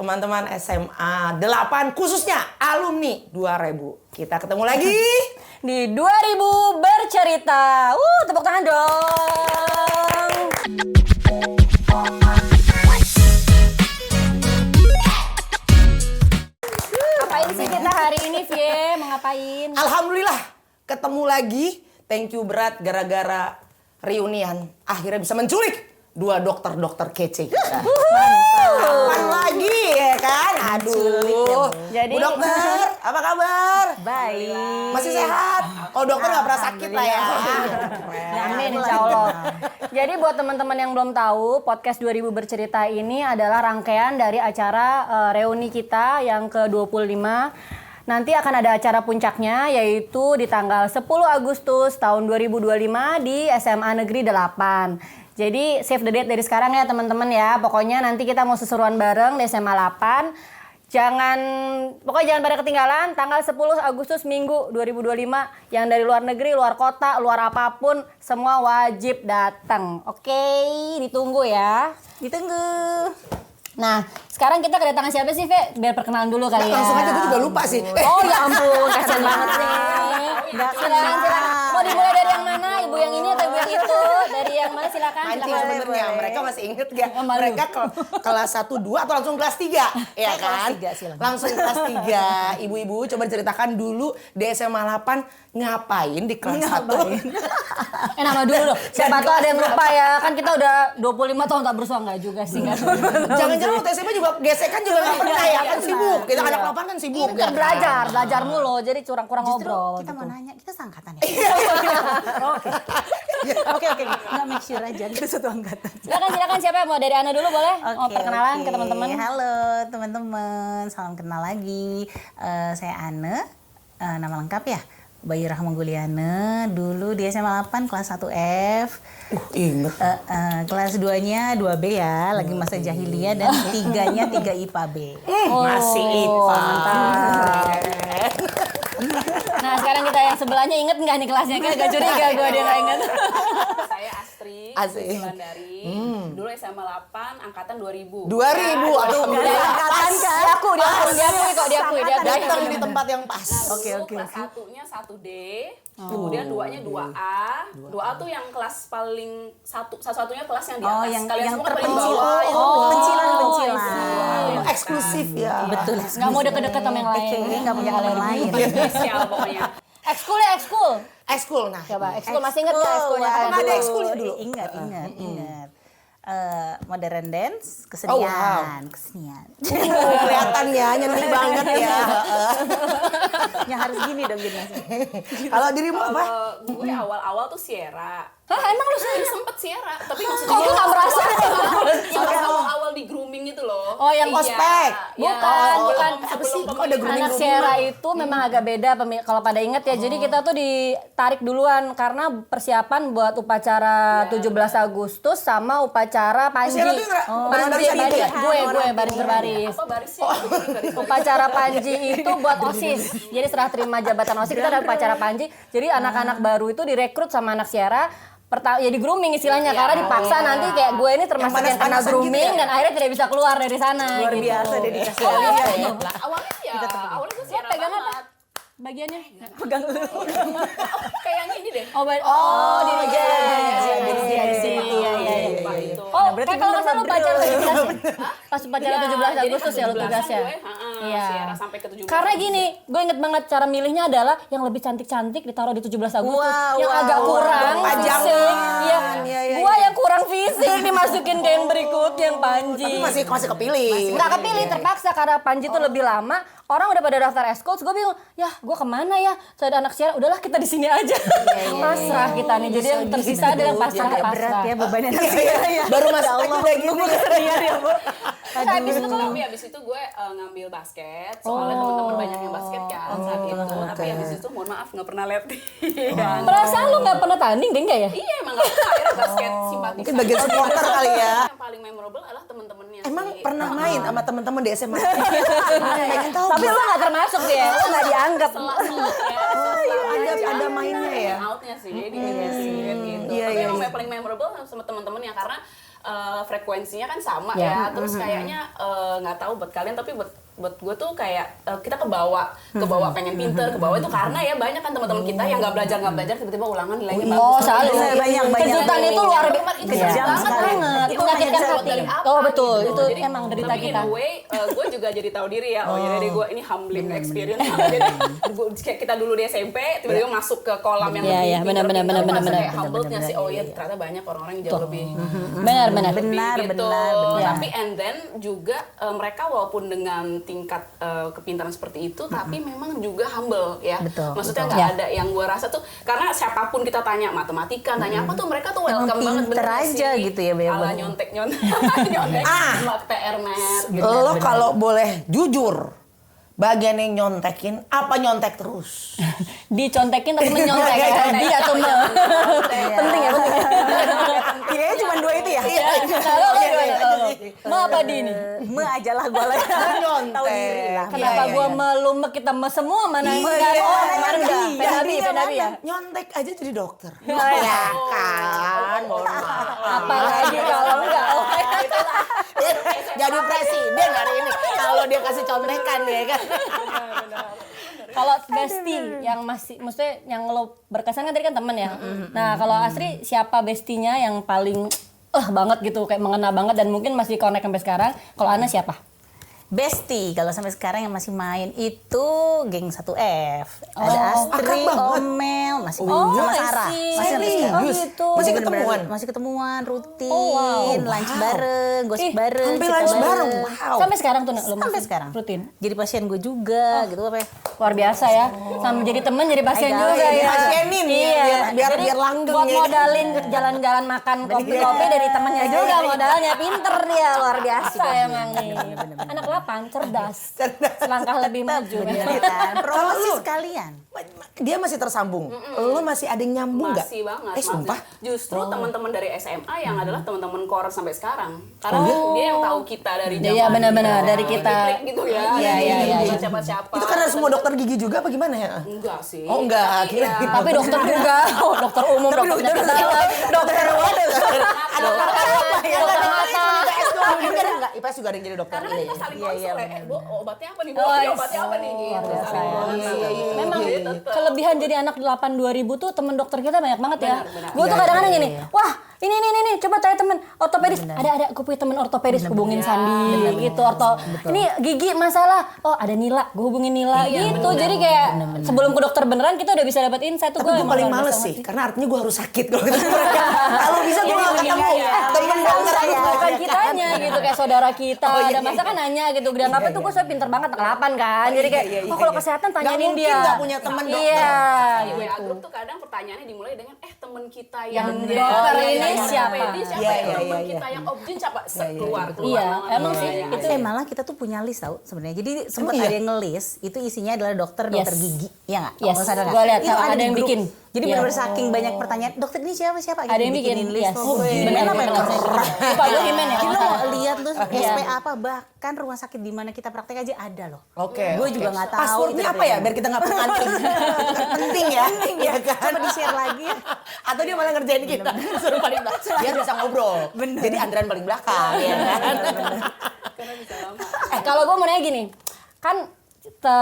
teman-teman SMA 8 khususnya alumni 2000. Kita ketemu lagi di 2000 bercerita. Tepuk tangan dong. Ngapain sih kita hari ini, Vie? Mau ngapain? Alhamdulillah ketemu lagi. Thank you berat gara-gara reunian akhirnya bisa menculik dua dokter-dokter kece kita. Kapan lagi ya kan? Aduh. Jadi, Bu dokter, apa kabar? Baik. Masih sehat? Oh dokter nggak pernah sakit lah ya. Amin, insya Allah. Jadi buat teman-teman yang belum tahu, podcast 2000 bercerita ini adalah rangkaian dari acara reuni kita yang ke-25. Nanti akan ada acara puncaknya yaitu di tanggal 10 Agustus tahun 2025 di SMA Negeri 8. Jadi save the date dari sekarang ya teman-teman ya. Pokoknya nanti kita mau seseruan bareng di SMA 8. Pokoknya jangan pada ketinggalan tanggal 10 Agustus Minggu 2025. Yang dari luar negeri, luar kota, luar apapun semua wajib datang. Oke, ditunggu ya. Ditunggu. Nah, sekarang kita kedatangan siapa sih, Ve? Biar perkenalan dulu kali ya. Langsung aja, gue juga lupa sih. Oh ya ampun, kasihan banget nih. Silakan. Mau dimulai dari yang mana? Ibu yang ini atau ibu yang itu? Dari yang mana silakan? Mancing sebenarnya, mereka masih inget gak? Mereka kelas 1, 2 atau langsung kelas 3? Ya kan? Kelas 3 silakan. Langsung kelas 3. Ibu-ibu coba ceritakan dulu di SMA 8 ngapain di kelas 1? Nama dulu dong. Siapa tahu ada yang lupa ya. Kan kita udah 25 tahun tak bersua enggak juga sih. Jangan-jangan waktu SMA juga gesekan juga gak pernah ya. Kan sibuk. Kita anak 8 kan sibuk. Kita belajar mulu. Jadi kurang ngobrol. Kita gitu. mau nanya, kita seangkatan ya? Oke. Nggak make sure aja, kita satu angkatan. Silakan siapa yang mau dari Ana dulu boleh? Mau perkenalan ke teman-teman. Halo teman-teman, salam kenal lagi. Saya Anne, nama lengkap ya Bayu Rahma Guliana. Dulu di SMA 8 kelas 1F. Inget. Kelas 2-nya 2B ya, lagi masa jahiliyah. Dan 3-nya 3 IPA B. Masih IPA. Nah sekarang kita yang sebelahnya inget nggak nih kelasnya? Kan agak curiga gue dia nggak inget. Saya Astri, Asik. Wulandari. Dulu SMA 8, angkatan 2000. 2000, aduh. Angkatan diakui. Datang di tempat yang pas. Oke. Kelas satunya 1D, kemudian 2-nya 2A. 2A tuh yang kelas paling satu-satunya kelas yang di atas. yang Kalian semua kan paling terpencil. bawah. Pencilan. Eksklusif ya. Betul. Nggak mau deket-deket sama yang lain. Kayaknya nggak punya yang lain. Spesial pokoknya. Ekskul. Ekskul, nah. Coba ekskul masih inget nggak ekskulnya? Apa ada ekskulnya dulu? Ingat. Modern dance, kesenian, kesenian. Kelihatan ya, nyentrik banget ya. Ya harus gini dong gini. Kalau dirimu apa? Kalau gue awal-awal tuh Sierra. Hah emang lu Sempet Sierra, tapi maksudnya kok gue nggak merasa? yang awal di grooming gitu loh. Oh yang ospek? Bukan. Apa sih? Kok ada grooming? Anak Sierra itu memang agak beda kalau pada inget ya. Jadi kita tuh ditarik duluan karena persiapan buat upacara 17 Agustus sama upacara Panji. Sierra tuh baris-barisan gitu ya? Gue baris berbaris. Apa barisnya? Upacara Panji itu buat OSIS. Jadi setelah terima jabatan OSIS kita ada upacara Panji. Jadi anak-anak baru itu direkrut sama anak Sierra. Ya di grooming istilahnya karena dipaksa nanti kayak gue ini termasuk yang kena grooming dan akhirnya tidak bisa keluar dari sana. Luar gitu. biasa dedikasi. Awalnya gue Sierra Pegang apa? banget. Bagiannya? Pegang dulu. Kayak yang ini deh. Kan kalau nggak salah upacara 17 pas upacara 17 Agustus ya lu tugasnya. Iya. Sierra sampai ke 17. Karena gini, gue inget banget cara milihnya adalah yang lebih cantik-cantik ditaruh di 17 Agustus. Yang agak kurang fisik. Gue yang kurang fisik dimasukin ke yang berikutnya yang Panji. Tapi masih kepilih. Nggak kepilih, terpaksa karena Panji tuh lebih lama. Orang udah pada daftar eskul, gue bingung, ya gue kemana ya? Saya ada anak Sierra, udahlah kita di sini aja. Pasrah kita nih, jadi yang tersisa adalah yang pasrah. Berat ya bebannya anak Sierra ya. Baru masuk udah gitu. Kesenian ya Bu. Tapi abis itu gue ngambil basket, soalnya teman-teman banyak yang basket kan saat itu. Tapi abis itu mohon maaf nggak pernah latihan. Perasaan lu nggak pernah tanding deh nggak ya? Iya emang nggak pernah, akhirnya basket simpatisan. Mungkin bagian supporter kali ya. Yang paling memorable adalah teman-temannya. Emang sih. pernah main sama teman-teman di SMA? Pengen tahu. Tapi lu nggak termasuk dia, lu nggak dianggap. Ada mainnya ya. Outnya sih, di gitu. Iya, Tapi iya, emang iya. paling memorable sama teman-teman yang karena frekuensinya kan sama Ya. ya. Terus kayaknya nggak tahu buat kalian, tapi buat gue tuh kayak kita kebawa pengen pinter, kebawa itu karena ya banyak kan teman-teman kita yang nggak belajar tiba-tiba ulangan nilainya bagus. Oh, selalu. Banyak. Kejutan itu luar biasa. Itu Iya, kejam sekali. banget. Itu Itu menyakitkan hanya hati. dari apa Oh, betul. gitu. Itu Jadi, emang derita tapi kita. in a way, gue juga jadi tahu diri ya. Oh ya, dari gue ini humbling experience. Jadi kayak kita dulu di SMP, tiba-tiba masuk ke kolam yang Iya, iya, lebih benar, pintar, benar. kayak humble-nya sih. Oh iya, ternyata banyak orang-orang yang jauh lebih Benar. Benar, gitu. benar. Tapi and then juga mereka walaupun dengan tingkat kepintaran seperti itu, tapi memang juga humble ya. Betul, Maksudnya betul. nggak Ya. ada yang gue rasa tuh, karena siapapun kita tanya matematika, tanya apa tuh mereka tuh welcome banget, pinter bener aja sih. gitu ya, banyak Ala banget. nyontek buat PR net gitu. Lo kalau boleh jujur, bagian yang nyontekin apa nyontek terus? Dicontekin tapi menyontek ya. Dia atau me. Penting ya, penting. Kayaknya cuma 2 itu ya. Kalau lo gimana? Me apa di ini? Me aja lah gue lah. Nyontek. Tahu diri lah. Kenapa Iya, gua iya. melumek kita semua mana yang enggak? Iya, Oh, iya, kemarin iya. udah. Iya, Penabi iya, ya. Nyontek aja jadi dokter. Iya. Ya kan, mohon maaf. Apalagi kalau enggak. Jadi presiden hari ini kalau dia kasih contekan ya kan. Kalau bestie yang masih, maksudnya yang lo berkesan kan tadi kan temen ya. Nah kalau Asri siapa bestinya yang paling banget gitu, kayak mengena banget dan mungkin masih connect sampai sekarang? Kalau Ana siapa? Bestie, kalau sampai sekarang yang masih main itu geng 1F. Ada Astri, akrab banget. Omel, masih Oh, sama I Sarah. see. Masih sampai sekarang. Oh, gitu. Masih Bener-bener, ketemuan? Masih ketemuan, rutin, Oh, wow. lunch bareng, gosip Ih, bareng, sampai cerita lunch bareng. bareng. Wow. Sampai sekarang tuh lo Sampai masih sekarang. rutin. Jadi pasien gue juga, gitu apa ya. Luar biasa ya. Sampai jadi temen, jadi pasien Hai, juga guys. ya. Pasienin ya, biar Jadi langgeng buat ya kan? modalin jalan-jalan makan kopi-kopi dari temennya juga modalnya. Pinter dia, luar biasa emang nih. Anak 8, cerdas. Selangkah lebih maju. Bener kan? Promosi sekalian. Dia masih tersambung. Lo masih ada yang nyambung nggak? Masih banget. Sumpah. Justru teman-teman dari SMA yang adalah teman-teman core sampai sekarang. Karena dia yang tahu kita dari zaman. Iya, benar-benar, dari kita. Klik gitu ya. Iya, iya, iya. Siapa-siapa. Itu karena semua dokter gigi juga apa gimana ya? Enggak sih. Oh enggak, Tapi, kira ya, Tapi dokter juga, dokter umum, dokter penyakit dalam, dokter Ada dokter apa ya? Dokter mata. Enggak, IPS juga ada yang jadi dokter. karena kan kita saling konsul ya, Bu, obatnya apa nih, Bu? Oh, Ini iya. obatnya apa nih? Gitu. Luar biasa Saling ya. konsul. Memang Gitu. kelebihan jadi anak 8 2000 tuh temen dokter kita banyak banget ya. Benar. Gue tuh kadang-kadang gini, wah ini, coba tanya temen ortopedis. Ada, gue punya temen ortopedis, hubungin Sandi gitu. Ini gigi masalah, oh ada Nila, gue hubungin Nila gitu. Jadi kayak sebelum ke dokter beneran kita udah bisa dapat insight tuh. Tapi gue emang paling luar males biasa sih, ngerti. karena artinya gue harus sakit kalau ketemu mereka. Kalau bisa gue gak ketemu temen dokter Bukan kitanya gitu, kayak saudara kita. Oh, iya, Ada masa kan nanya gitu, dan apa tuh gue soalnya pinter banget anak 8 kan. Jadi kayak, iya, oh kalau iya. kesehatan Nggak tanyain mungkin dia. nggak punya temen dokter. Iya. Di WA grup tuh kadang pertanyaannya dimulai dengan temen kita Yang yang dokter iya, ini yang siapa? ortopedis siapa Iya, ya? iya, Temen iya, kita yang objin siapa? Keluar Iya, banget. emang sih, Iya, itu Malah kita tuh punya list tau sebenarnya. Jadi sempat Emang iya? ada yang ngelis, itu isinya adalah dokter Yes. gigi, ya nggak? Yes, Kamu sadar nggak? gua lihat, Itu ada di yang grup. bikin. Jadi Iya. benar-benar saking banyak pertanyaan, dokter ini siapa? Ada yang bikin, bikinin list. yes. Oh, Benar, apa ya? benar. Lupa gue Himen ya. Kita kalau mau nggak lihat tuh Iya. SP apa, bahkan rumah sakit di mana kita praktek aja ada loh. Oke. Gue juga nggak tahu. Passwordnya itu apa ya? Biar kita nggak perlu antri. Penting ya. Iya kan? Coba di-share lagi ya. Atau dia malah ngerjain kita. Suruh paling belakang. Dia bisa ngobrol. Jadi Andran paling belakang. Ya kan? kalau gue mau nanya gini, kan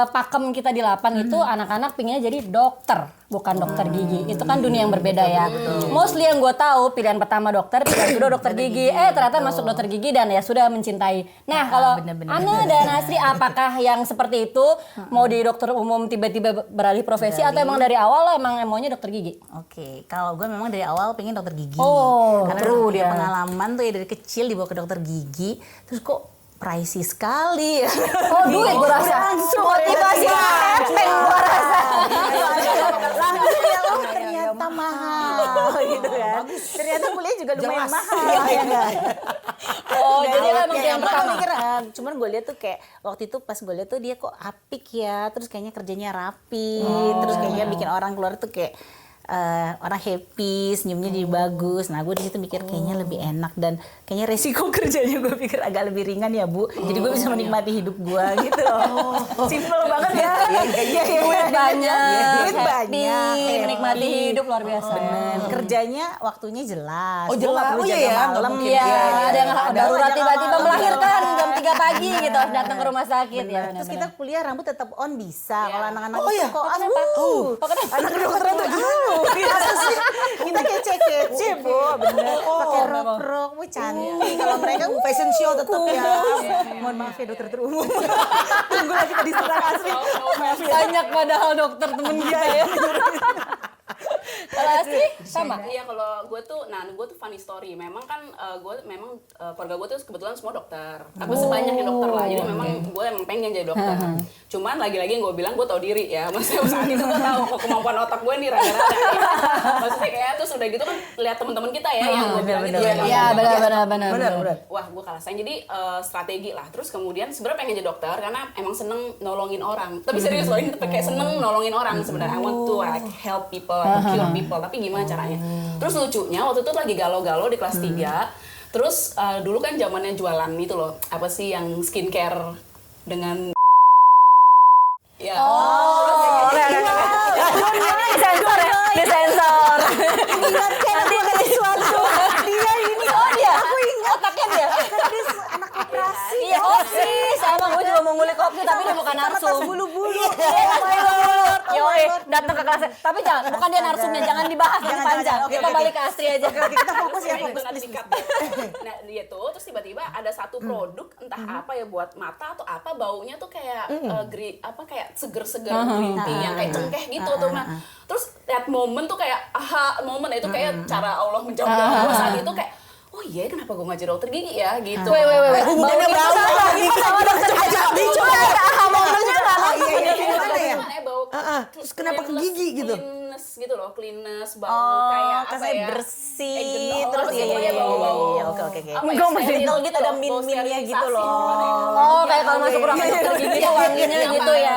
pakem kita di 8 itu anak-anak pinginnya jadi dokter, bukan dokter gigi. Itu kan dunia yang berbeda ya. Mostly yang gue tahu pilihan pertama dokter, pilihan kedua dokter gigi. Ternyata masuk dokter gigi dan ya sudah mencintai. Nah kalau Ana dan Asri, apakah yang seperti itu mau di dokter umum tiba-tiba beralih profesi atau emang dari awal lo emang maunya dokter gigi? Oke, kalau gue memang dari awal pengen dokter gigi. Oh, karena true udah dia. pengalaman tuh ya dari kecil dibawa ke dokter gigi, terus kok pricey sekali. Oh duit gue rasa. Motivasi enteng gue rasa. Langsung ya, oh ternyata mahal gitu kan. Ternyata kuliah juga lumayan Jelas. mahal. Iya, ya kan? Oh jadi lo emang Kayak yang pertama. mikir, cuman gue lihat tuh kayak waktu itu pas gue lihat tuh dia kok apik ya, terus kayaknya kerjanya rapi, terus kayaknya bikin orang keluar tuh kayak orang happy, senyumnya jadi bagus. Nah gue di situ mikir kayaknya lebih enak dan kayaknya resiko kerjanya gue pikir agak lebih ringan ya Bu. Jadi gue bisa menikmati hidup gue gitu loh. Simple banget ya. Duit banyak, Duit happy, banyak, menikmati hidup luar biasa. Bener. Kerjanya waktunya jelas. Oh, Gue nggak jelas. perlu Oh, jaga iya ya, malam. nggak Iya, ada yang Ada darurat aja tiba-tiba kalau melahirkan malam. jam 3 pagi gitu harus datang ke rumah sakit ya. Terus kita kuliah rambut tetap on bisa. Kalau anak-anak Oh, itu iya. koas, kenapa? anak kedokteran tuh kita kece-kece Bu, bener. Pakai rok-rok, Bu cantik. Kalau mereka Fashion show tetap ya. mohon maaf ya dokter umum. Tunggu lagi tadi diserang asli. Banyak padahal dokter temen kita ya. Kalau Asri sama. Iya, kalau gue tuh funny story. Memang kan keluarga gue tuh kebetulan semua dokter. Tapi sebanyak yang dokter lah. Jadi memang gue emang pengen jadi dokter. Cuman lagi-lagi yang gue bilang gue tau diri ya. Maksudnya saat itu gue tahu kok kemampuan otak gue nih rada-rada. Ya. Maksudnya kayak terus udah gitu kan lihat teman-teman kita ya yang gue bilang gitu. Iya, benar. Wah, gue kalah saing. Jadi strategi lah. Terus kemudian sebenarnya pengen jadi dokter karena emang seneng nolongin orang. Tapi serius loh, ini kayak seneng nolongin orang sebenarnya. I want to like help people, cure people. Tapi gimana caranya? Terus lucunya waktu itu lagi galau-galau di kelas 3. Terus dulu kan zamannya jualan itu loh. Apa sih yang skincare dengan ya. Disensor ya, disensor. Ingatkan aku ada sesuatu. Dia ini. Oh dia, aku ingat. Otaknya dia. Anak operasi. Iya, opsi. Sama gue juga mau ngulik opsi tapi dia bukan narsum. Bulu-bulu. Iya, Yoi, datang ke kelasnya. Tapi jangan, bukan dia narsumnya, jangan dibahas nanti Jangan, panjang. jangan. Oke, Kita oke. balik ke Astri aja. Oke, kita fokus ya, fokus. Dengan sikat. Nah dia tuh terus tiba-tiba ada satu produk entah apa ya buat mata atau apa baunya tuh kayak kayak seger-seger green tea yang kayak cengkeh gitu tuh mah. Terus lihat momen tuh kayak aha momen itu kayak cara Allah menjawab doa gue saat itu kayak oh iya kenapa gue ngajar dokter gigi ya gitu. Wait. Hubungannya berapa? Sama dokter Jadi Cuma ada aha momennya nggak masuk. Iya, gimana ya? Gimana ya bau Terus kenapa ke gigi gitu? cleanness gitu loh, cleanness bau Oh, kayak apa kasih ya? bersih, Genol, terus apa sih iya, pokoknya iya, bau-bau. iya, oke. Apa Enggak, ya, masih steril genol gitu, ada bau min-minnya gitu sterilisasi, loh. gimana ya? Oh, kayak kalau masuk ruangan dokter gigi tuh wanginya Iya, gitu ya.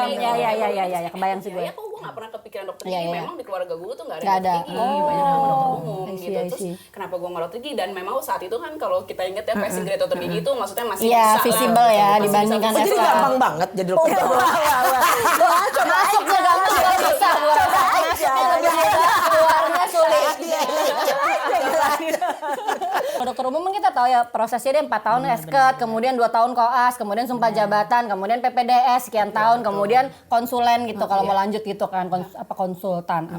iya. Ya, kebayang sih gue. Ya kok gue gak pernah kepikiran dokter Iya, gigi, iya. memang di keluarga gue tuh gak ada Nggak dokter ada. gigi, banyak sama dokter umum I see, gitu. I Terus see. kenapa gue gak dokter gigi, dan memang saat itu kan kalau kita inget ya passing grade dokter gigi itu maksudnya masih Iya, bisa lah. visible ya, Masih dibandingkan bisa. Oh, jadi SK. gampang banget jadi dokter. Masuknya gampang juga susah. Masuknya lebih mudah, keluarnya sulit. Kalau dokter umum kan kita tahu ya prosesnya dia 4 tahun esket, kemudian 2 tahun koas, kemudian sumpah jabatan, kemudian PPDS sekian tahun, kemudian konsulen gitu kalau mau lanjut gitu kan,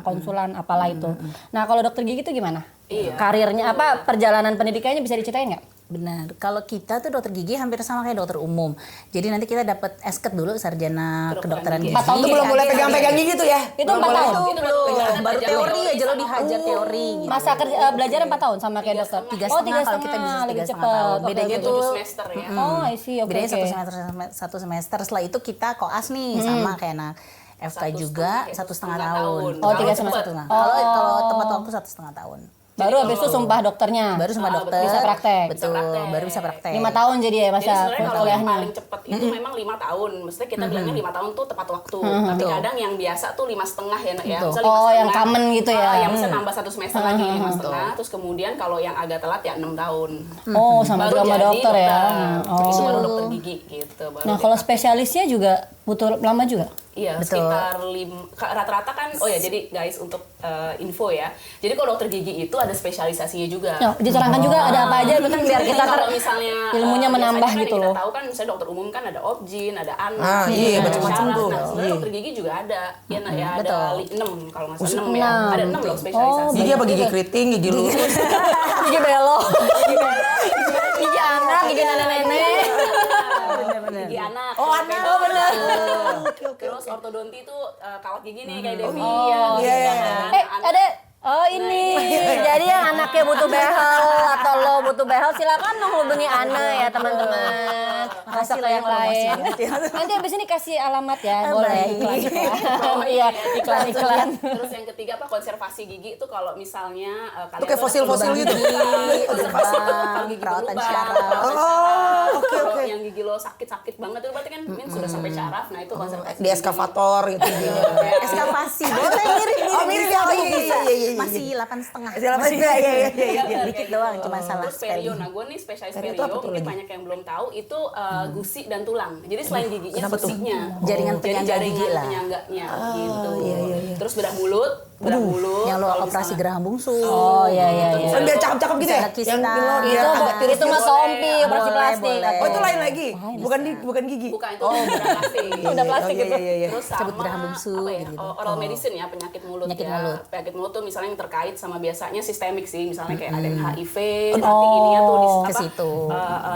konsulan apalah itu. Nah kalau dokter gigi itu gimana? Iya. Karirnya apa, perjalanan pendidikannya bisa diceritain nggak? Benar. Kalau kita tuh dokter gigi hampir sama kayak dokter umum. Jadi nanti kita dapat esket dulu sarjana kedokteran gigi. 4 tahun Itu belum boleh pegang-pegang gigi tuh ya? Itu 4 tahun. Itu baru Belum, baru belajar teori teori aja lo sama- dihajar teori gitu. Masa belajar 4 tahun sama kayak dokter? 3,5 kalau kita bisa lebih 3,5 cepat. tahun. Oke, Bedanya oke. tuh 7 semester ya. Oh, I see. Oke. bedanya oke. satu semester. Setelah itu kita koas nih sama kayak anak FK juga 1,5 tahun. Oh, 3 Kalau semester. cepet. Oh. Kalau tepat waktu 1,5 tahun. Baru habis itu sumpah dokternya. Baru sama dokter. Bisa praktek. Betul, Bisa praktek. baru bisa praktek. 5 tahun jadi ya Jadi masa sebenarnya kalau yang kuliahnya. paling cepet itu memang 5 tahun. Maksudnya kita bilangnya 5 tahun tuh tepat waktu. Tapi kadang yang biasa tuh 5,5 ya, Nak, ya. Misalnya Oh, 5,5. yang common gitu ya. Yang bisa nambah 1 semester lagi 5,5. Terus kemudian kalau yang agak telat ya 6 tahun. Oh, sama juga sama jadi dokter ya. Itu baru Oh. dokter gigi gitu. Baru Nah, kalau spesialisnya juga butuh lama juga? Iya, Betul. sekitar rata-rata kan, oh ya jadi guys untuk info ya. Jadi kalau dokter gigi itu ada spesialisasinya juga. Nah, diterangkan juga ada apa aja kan biar Jadi kita kalau misalnya ilmunya menambah biasanya kan gitu yang loh. kita tahu kan misalnya dokter umum kan ada obgyn, ada anak, Ah, iya, ada macam-macam syaraf. tuh. Nah, sebenarnya Iya. dokter gigi juga ada. Ya, ya ada Betul. 6 kalau nggak salah 6 ya. Ada 6 loh Oh, spesialisasi. Gigi apa gigi keriting, gigi lurus? Gigi belok. Gigi anak, gigi nenek-nenek. Gigi anak. Oh, anak. Oh, benar. Oke, oke. Terus ortodonti itu kawat gigi nih kayak Devi. Oh, ya, iya, iya. Ada ini. Jadi yang anaknya butuh behel atau lo butuh behel silakan dong hubungi Ana ya teman-teman. Masa ke yang lain. Nanti habis ini kasih alamat ya. Boleh iklan. Iya, iklan-iklan. Terus yang ketiga apa konservasi gigi itu kalau misalnya Itu kayak fosil-fosil gitu. Lubang, Kalau gigi perawatan berlubang, syaraf. perawatan Oh, syaraf. oke, Kalau oke. yang gigi lo lo sakit banget itu berarti kan sudah sampai syaraf. Nah itu konservasi Di eskavator gitu. Eskavasi boleh mirip-mirip. Oh, mirip ya. Oh, iya. Masih 8,5. Iya. Dikit doang cuma salah Terus perio, spelling. nah gue nih spesialis Perio perio, itu apa tuh mungkin lagi? banyak yang belum tahu itu gusi dan tulang. Jadi selain giginya Kenapa tuh? gusinya, Jaringan jadi penyangga jaringan gigi lah. penyangganya gitu. iya. Terus bedah mulut, Yang lo kalau operasi misalnya- geraham bungsu. Oh iya. Kan biar cakep-cakep gitu ya. Bisa kista. Yang biar Itu agak tirus itu gitu. mah sompi, operasi Boleh, plastik. boleh. Oh, itu lain lagi. Bukan gigi. Bukan itu udah plastik. Udah plastik Iya, itu. iya. Terus sama Cabut geraham bungsu, apa ya, gitu-gitu. oral medicine ya, penyakit mulut Penyakit ya. mulut. Penyakit mulut tuh misalnya yang terkait sama biasanya sistemik sih, misalnya kayak ada HIV, nanti ininya tuh Ke apa, situ.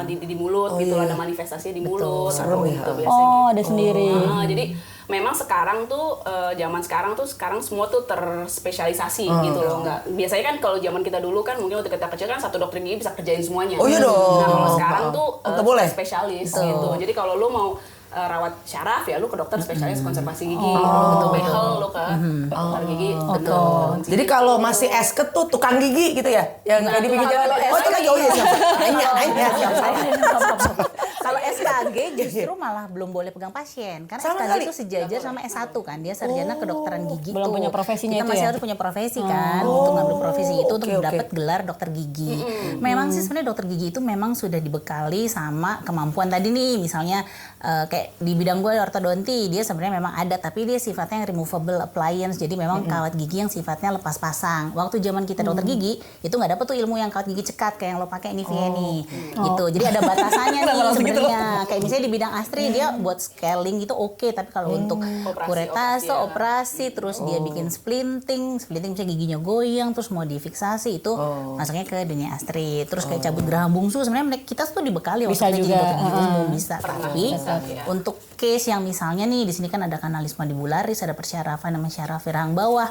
di mulut gitu, ada manifestasinya di mulut. Serem ya. Gitu biasanya. Oh, ada sendiri. Jadi memang sekarang tuh zaman sekarang semua tuh terspesialisasi gitu loh. Nggak biasanya kan kalau zaman kita dulu kan mungkin waktu kita kecil kan satu dokter gigi bisa kerjain semuanya. Oh, iya dong. Nah kalau sekarang tuh Nggak boleh? spesialis gitu. Jadi kalau lu mau rawat syaraf ya lu ke dokter spesialis konservasi gigi. Untuk behel lu ke dokter gigi. Betul. Jadi kalau masih esket tuh tukang gigi gitu ya? Yang kayak di pinggir jalan. Oh, itu lagi. Oh iya, siap. Nanya. Siap. Kalau SKG justru malah belum boleh pegang pasien karena Sama SKG kali. itu sejajar sama S1 kan, dia sarjana kedokteran gigi Belum tuh. punya profesinya Kita itu masih ya? harus punya profesi kan untuk ngambil profesi itu untuk oke. dapat gelar dokter gigi. Memang sih sebenarnya dokter gigi itu memang sudah dibekali sama kemampuan tadi nih, misalnya kayak di bidang gue ortodonti dia sebenarnya memang ada tapi dia sifatnya yang removable appliance, jadi memang kawat gigi yang sifatnya lepas pasang. Waktu zaman kita dokter gigi itu nggak dapet tuh ilmu yang kawat gigi cekat kayak yang lo pakai ini Via nih gitu. Jadi ada batasannya nih sebenarnya. Kayak misalnya di bidang Astri dia buat scaling gitu oke, tapi kalau untuk kuretase operasi terus dia bikin splinting misalnya giginya goyang terus mau difiksasi itu masuknya ke dunia Astri. Terus kayak cabut geraham bungsu sebenarnya kita tuh dibekali Bisa waktu kita juga, jadi dokter gigi umum bisa. Tapi ya. untuk case yang misalnya nih di sini kan ada kanalis mandibularis, ada persyarafan sama syaraf rahang bawah,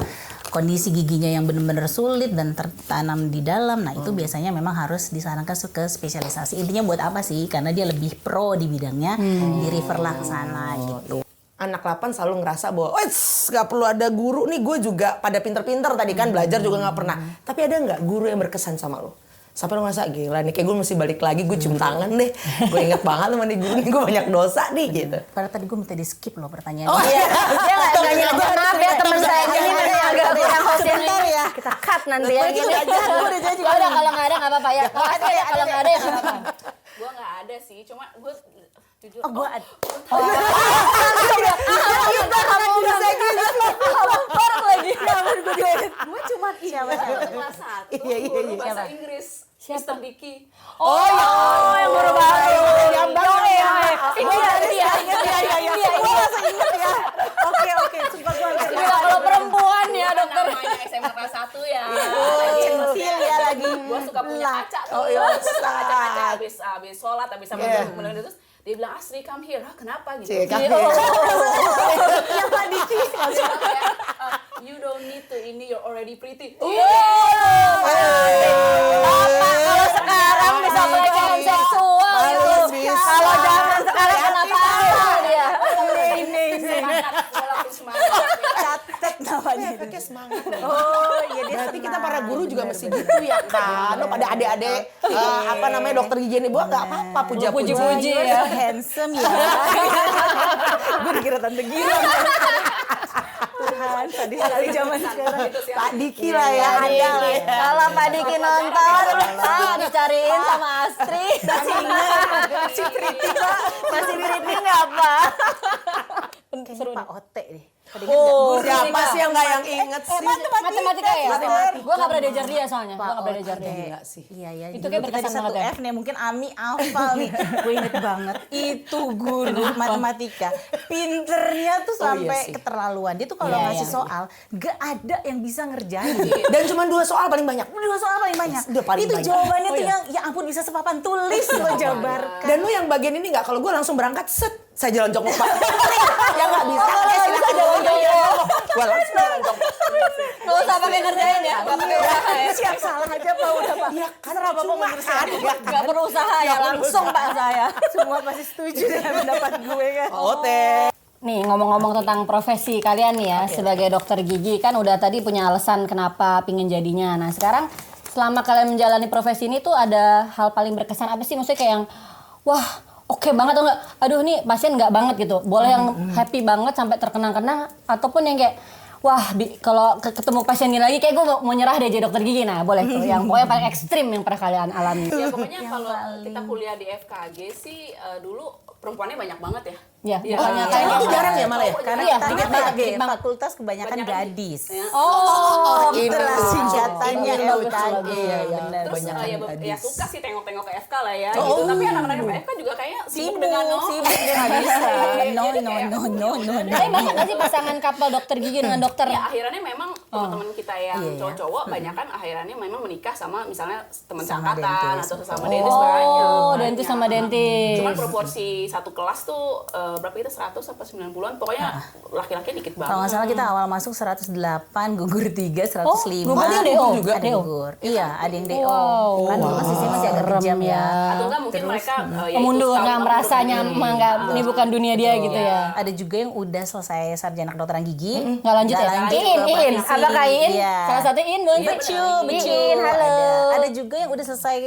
kondisi giginya yang benar-benar sulit dan tertanam di dalam, nah itu biasanya memang harus disarankan ke spesialisasi. Intinya buat apa sih? Karena dia lebih pro di bidangnya, di refer lah ke sana gitu. Anak 8 selalu ngerasa bahwa nggak perlu ada guru nih, gue juga pada pinter-pinter tadi kan belajar juga nggak pernah. Tapi ada nggak guru yang berkesan sama lo? Sampai lo ngerasa gila nih kayak gue mesti balik lagi, gue cium tangan deh. Gue inget banget sama nih guru nih, gue banyak dosa nih gitu. Padahal tadi gue minta di skip loh pertanyaannya. Oh iya. Dia nggak nanya, maaf ya teman saya ini memang agak kurang hostnya nih. ya. Kita cut nanti ya. Gitu aja, gue udah janji. Udah kalau nggak ada nggak apa-apa ya. Kalau ada ya, kalau nggak ada ya nggak apa-apa. Gue nggak ada sih, cuma gue jujur. Oh, gue ada. Gue cuma siapa? kelas 1 Iya. guru bahasa Inggris. Mr. Diki. Oh, yang baru baru. Yang baru ya. Iya. Oke. Sumpah gue Gila, kalau perempuan ya dokter. Namanya SMA kelas 1 ya. centil ya lagi. Gue suka punya kaca tuh. Oh, iya. Suka kaca-kaca habis sholat, habis sama Yeah. temen terus dia bilang, Asri come here. Hah, kenapa gitu? Cik, Dia- Yang Pak Diki. Dia kayak, you don't need to ini, you're already pretty. Kalau sekarang bisa pelecehan seksual gitu. Kalau zaman sekarang kenapa dia? Semangat, walaupun semangat. Catet namanya. Efeknya semangat loh. Oh, iya dia Berarti kita senang. para guru juga mesti gitu ya kan. Lo pada adik-adik apa namanya dokter gigi ini buat nggak apa-apa puja-puji. Puji-puji You're ya. so handsome ya. Gue dikira tante gila. Tuhan, tadi sekali zaman sekarang. Pak Diki lah ya, ada lah ya. Kalau Pak Diki nonton, dicariin sama Astri. Si Priti Pak. Masih Priti nggak Pak? Kayaknya Pak Ote deh. Oh, Siapa sih yang nggak yang inget sih? Matematika ya? Matematika. Gue nggak pernah diajar dia soalnya. Gue nggak pernah diajar dia. Gila sih. Iya. Itu kayak Dulu kita berkesan di satu banget ya? F nih, mungkin Ami hafal nih. Gue inget banget. Itu guru matematika. Pinternya tuh sampai sih. keterlaluan. Dia tuh kalau Iya, ngasih iya. soal, gak ada yang bisa ngerjain. Dan cuma 2 soal paling banyak. Dua soal paling banyak. Udah paling Itu banyak. jawabannya Oh, tuh iya. yang ya ampun bisa sepapan tulis lo jabarkan. Dan lu yang bagian ini nggak? Kalau gue langsung berangkat set, saya jalan jongkok Pak. Yang nggak bisa, bisa jalan jongkok. Gue langsung jalan jongkok. Nggak usah pakai ngerjain ya. Nggak pakai usaha ya. Siap salah aja Pak udah Pak. Iya kan, Serah Bapak cuma menurut kan. saya. Nggak perlu usaha ya. Langsung Pak saya. Semua pasti setuju dengan pendapat gue kan. Ote. Nih ngomong-ngomong tentang profesi kalian nih ya sebagai dokter gigi kan udah tadi punya alasan kenapa pingin jadinya. Nah sekarang selama kalian menjalani profesi ini tuh ada hal paling berkesan apa sih? Maksudnya kayak yang wah oke banget atau enggak, aduh nih pasien nggak banget gitu. Boleh yang happy banget sampai terkenang-kenang, ataupun yang kayak wah kalau ketemu pasien ini lagi kayak gue mau nyerah deh jadi dokter gigi. Nah boleh tuh yang pokoknya paling ekstrim yang pernah kalian alami. Ya pokoknya kalau kita kuliah di FKG sih dulu perempuannya banyak banget ya. Ya, Iya. bukannya Cewek kayak itu jarang ya malah ya? Karena Iya, kita banget, di banget. fakultas kebanyakan gadis. Ya. oh, Itulah singkatannya Bagus, bagus, FKG. bagus. Iya, Terus benar. ya suka sih tengok-tengok ke FK lah ya gitu. Tapi anak-anak FK juga kayak sibuk dengan Sibuk dia nggak bisa. No. Tapi banyak nggak sih pasangan couple dokter gigi dengan dokter? Ya akhirnya memang teman-teman kita yang cowok-cowok banyak kan akhirnya memang menikah sama misalnya teman Sama seangkatan dentis. atau sesama dentis banyak. Oh, dentis sama dentis. Cuman proporsi satu kelas tuh berapa kita 100 apa 90-an pokoknya laki-laki dikit banget. Kalau nggak salah kita awal masuk 108, gugur 3, 105. gugur ada yang DO juga? Ada gugur. Iya, ada yang DO. Wow. Kan dulu sistemnya masih agak kejam ya. Atau enggak mungkin mereka ya itu Mundur, setahun nggak kamu merasa mundur nyaman, diri. nggak ini bukan dunia dia gitu ya. Ada juga yang udah selesai sarjana kedokteran gigi. Nggak lanjut ya? lanjut In, ke In. profesi. Apakah In? Iya. Salah satu In dong. In, halo. Ada juga yang udah selesai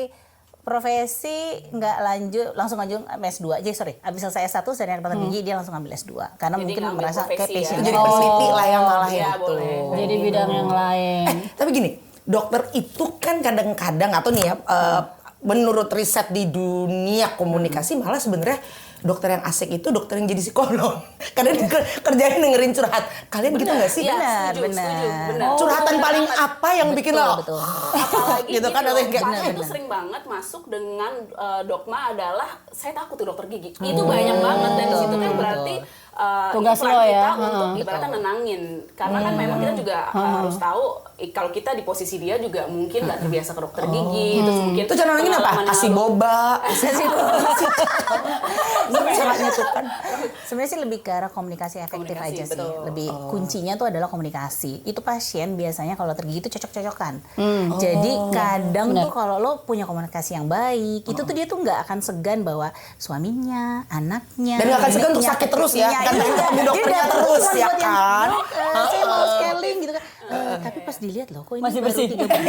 profesi nggak lanjut langsung lanjut S2 aja habis selesai S1 sarjana kedokteran gigi dia langsung ambil S2 karena Jadi mungkin ngambil merasa kayak profesi ya. passion Jadi peneliti lah yang malah Iya, ya. boleh. Jadi bidang yang lain. Tapi gini, dokter itu kan kadang-kadang atau nih ya, menurut riset di dunia komunikasi malah sebenarnya dokter yang asik itu dokter yang jadi psikolog. Karena dia kerjanya dengerin curhat. Kalian gitu nggak sih? Benar, setuju, benar. benar. Curhatan paling apa yang bikin lo? betul. Apalagi Gitu kan, ada yang kayak, pasien tuh sering banget masuk dengan dogma adalah saya takut tuh dokter gigi. Itu banyak banget dan di situ kan berarti Tugas peran lo kita ya. untuk ibaratnya nenangin. Karena kan memang kita juga harus tahu kalau kita di posisi dia juga mungkin nggak terbiasa ke dokter gigi, terus mungkin Itu cara nenangin apa? pengalaman Kasih lalu. boba. Sebenarnya itu kan sebenarnya sih lebih ke arah komunikasi efektif Komunikasi, aja sih. betul. Lebih kuncinya tuh adalah komunikasi. Itu pasien biasanya kalau tergigi itu cocok-cocokan. Jadi kadang tuh kalau lo punya komunikasi yang baik, itu tuh dia tuh nggak akan segan bawa suaminya, anaknya. Dan nggak akan segan untuk neneknya, sakit terus ya. iya, Kan iya. di dokternya Dia datang terus cuma ya buat yang, kan. "Dok, saya mau scaling gitu kan. Tapi pas dilihat loh, kok ini Masih baru bersih. 3 bulan.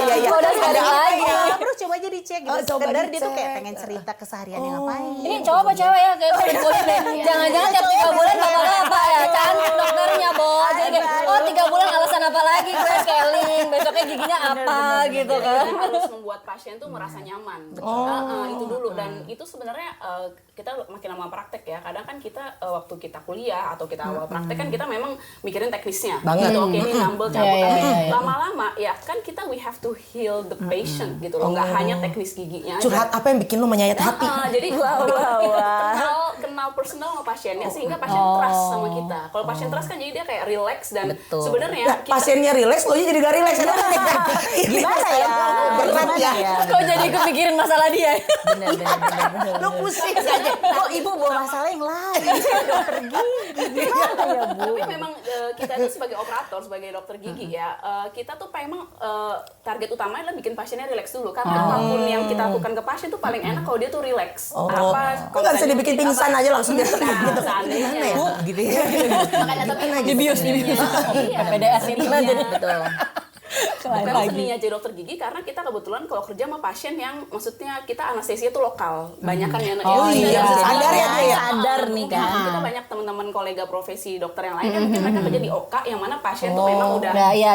Iya. Kok udah sekali lagi. Iya, terus coba aja dicek gitu. Oh, coba Sekedar dia tuh dicek. kayak pengen cerita kesehariannya ngapain. Ini cowok apa cewek ya? Kayak kulit deh. Jangan-jangan tiap 3 bulan bakal apa ya? Cantik dokternya, Bo. Jadi kayak, oh 3 bulan alasan apa lagi? Gue scaling, besoknya giginya apa gitu kan. Kita harus membuat pasien tuh merasa nyaman. Itu dulu dan itu sebenarnya kita makin lama praktek ya. Kadang kan kita waktu kita kuliah atau kita awal praktek kan kita memang mikirin teknisnya. Banget. Gitu, oke ini nambel cabut. Iya, Tapi iya, iya. lama-lama ya kan kita we have to heal the patient gitu loh. Nggak hanya teknis giginya aja. Curhat apa yang bikin lo menyayat hati? Jadi kita kenal personal sama pasiennya sehingga pasien trust sama kita. Kalau pasien trust kan jadi dia kayak relax dan Betul. sebenarnya Nah, pasiennya relax, lo jadi gak relax. Gimana ya? Berat ya. Kok jadi kepikirin masalah dia? Bener. Lo pusing aja. Kok ibu bawa masalah yang lain? Dokter gigi. Gimana ya, Bu? Tapi memang kita itu sebagai operator, sebagai dokter gigi ya, kita tuh memang target utamanya adalah bikin pasiennya relax dulu. Karena apapun yang kita lakukan ke pasien tuh paling enak kalau dia tuh relax. Kok nggak bisa dibikin pingsan aja langsung dia tenang gitu? Seandainya. Gimana ya? Gitu ya. Makanya tapi Dibius. Iya, PDS itu kan jadi. Betul. Memang seninya jadi dokter gigi karena kita kebetulan kalau kerja sama pasien yang maksudnya kita anestesia tuh lokal. Banyak kan yang Oh iya, sadar ya dia ya. Sadar nih kan. Kita banyak teman-teman kolega profesi dokter yang lain kan mungkin mereka kerja di OK yang mana pasien tuh memang udah Iya.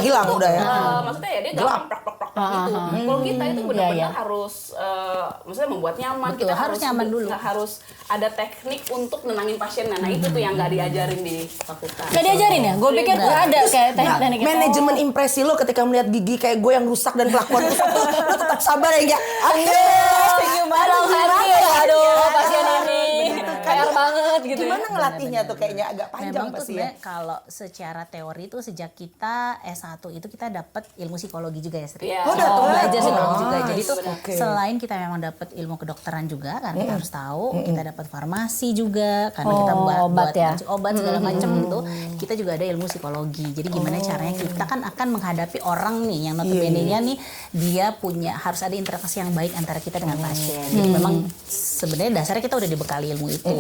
Hilang tuh, udah ya. maksudnya ya dia gampang prak gitu. Kalau kita itu benar-benar harus maksudnya membuat nyaman. Betul, Kita harus nyaman dulu. Harus ada teknik untuk nenangin pasien. Nah itu tuh yang nggak diajarin di fakultas. Nggak diajarin ya? Gue pikir ada kayak teknik-teknik. Manajemen impresi lo ketika melihat gigi kayak gue yang rusak dan kelakuan rusak tuh, lo tetap sabar ya enggak? Dalam hati ya, aduh pasien ini PR banget gitu ya. Gimana ngelatihnya tuh kayaknya agak panjang Memang tuh pasti ya. sebenarnya kalau secara teori itu sejak kita S1 itu kita dapat ilmu psikologi juga ya Sri. Iya. Oh, dapat. Belajar psikologi Oh, juga. Jadi tuh oke. selain kita memang dapat ilmu kedokteran juga karena kita harus tahu, kita dapat farmasi juga karena kita buat obat ya. obat segala macam gitu. Kita juga ada ilmu psikologi. Jadi gimana caranya kita kan akan menghadapi orang nih yang notabene-nya nih dia punya harus ada interaksi yang baik antara kita dengan pasien. Jadi memang sebenarnya dasarnya kita udah dibekali ilmu itu.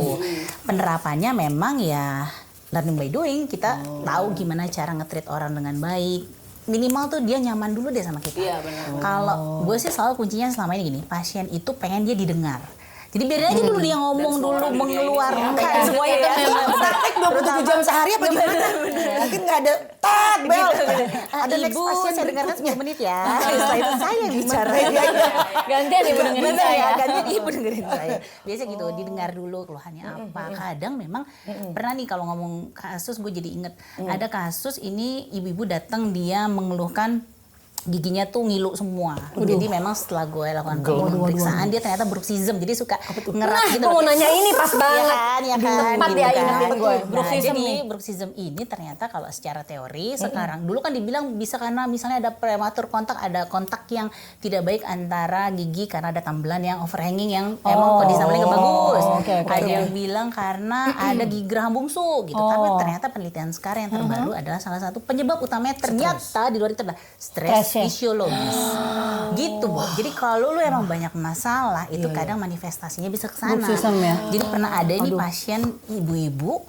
Penerapannya memang ya learning by doing. Kita tahu gimana cara nge-treat orang dengan baik. Minimal tuh dia nyaman dulu deh sama kita. Iya, benar. Kalau gue sih selalu kuncinya selama ini gini, pasien itu pengen dia didengar. Jadi biarin aja dulu dia ngomong dulu, mengeluarkan Iya. semuanya ya. Praktek 27 jam sehari apa gimana? Mungkin nggak ada tat bel. Ada next ibu, pasien saya dengarkan berikutnya. 10 menit ya. Setelah itu saya yang bicara. Gantian ibu dengerin Bener saya. ya, gantian ibu dengerin saya. Biasa gitu, didengar dulu keluhannya apa. Kadang memang pernah nih kalau ngomong kasus gue jadi inget. Ada kasus ini ibu-ibu datang dia mengeluhkan giginya tuh ngilu semua. Jadi memang setelah gue lakukan pemeriksaan dia ternyata bruxism. Jadi suka ngerat Nah, gitu. gue mau nanya ini pas banget. Ya kan, Tepat gitu ya kan. ingetin gue. Nah, Bruxism jadi nih. bruxism ini ternyata kalau secara teori sekarang dulu kan dibilang bisa karena misalnya ada prematur kontak, ada kontak yang tidak baik antara gigi karena ada tambelan yang overhanging yang emang kondisi tambelnya nggak bagus. Oke. Ada yang bilang karena ada gigi geraham bungsu gitu. Tapi ternyata penelitian sekarang yang terbaru adalah salah satu penyebab utamanya ternyata di luar itu adalah stres Stres ya? fisiologis. Gitu, Bu. Jadi kalau lu emang banyak masalah itu kadang manifestasinya bisa ke sana. Bruxism ya? Jadi pernah ada ini pasien ibu-ibu.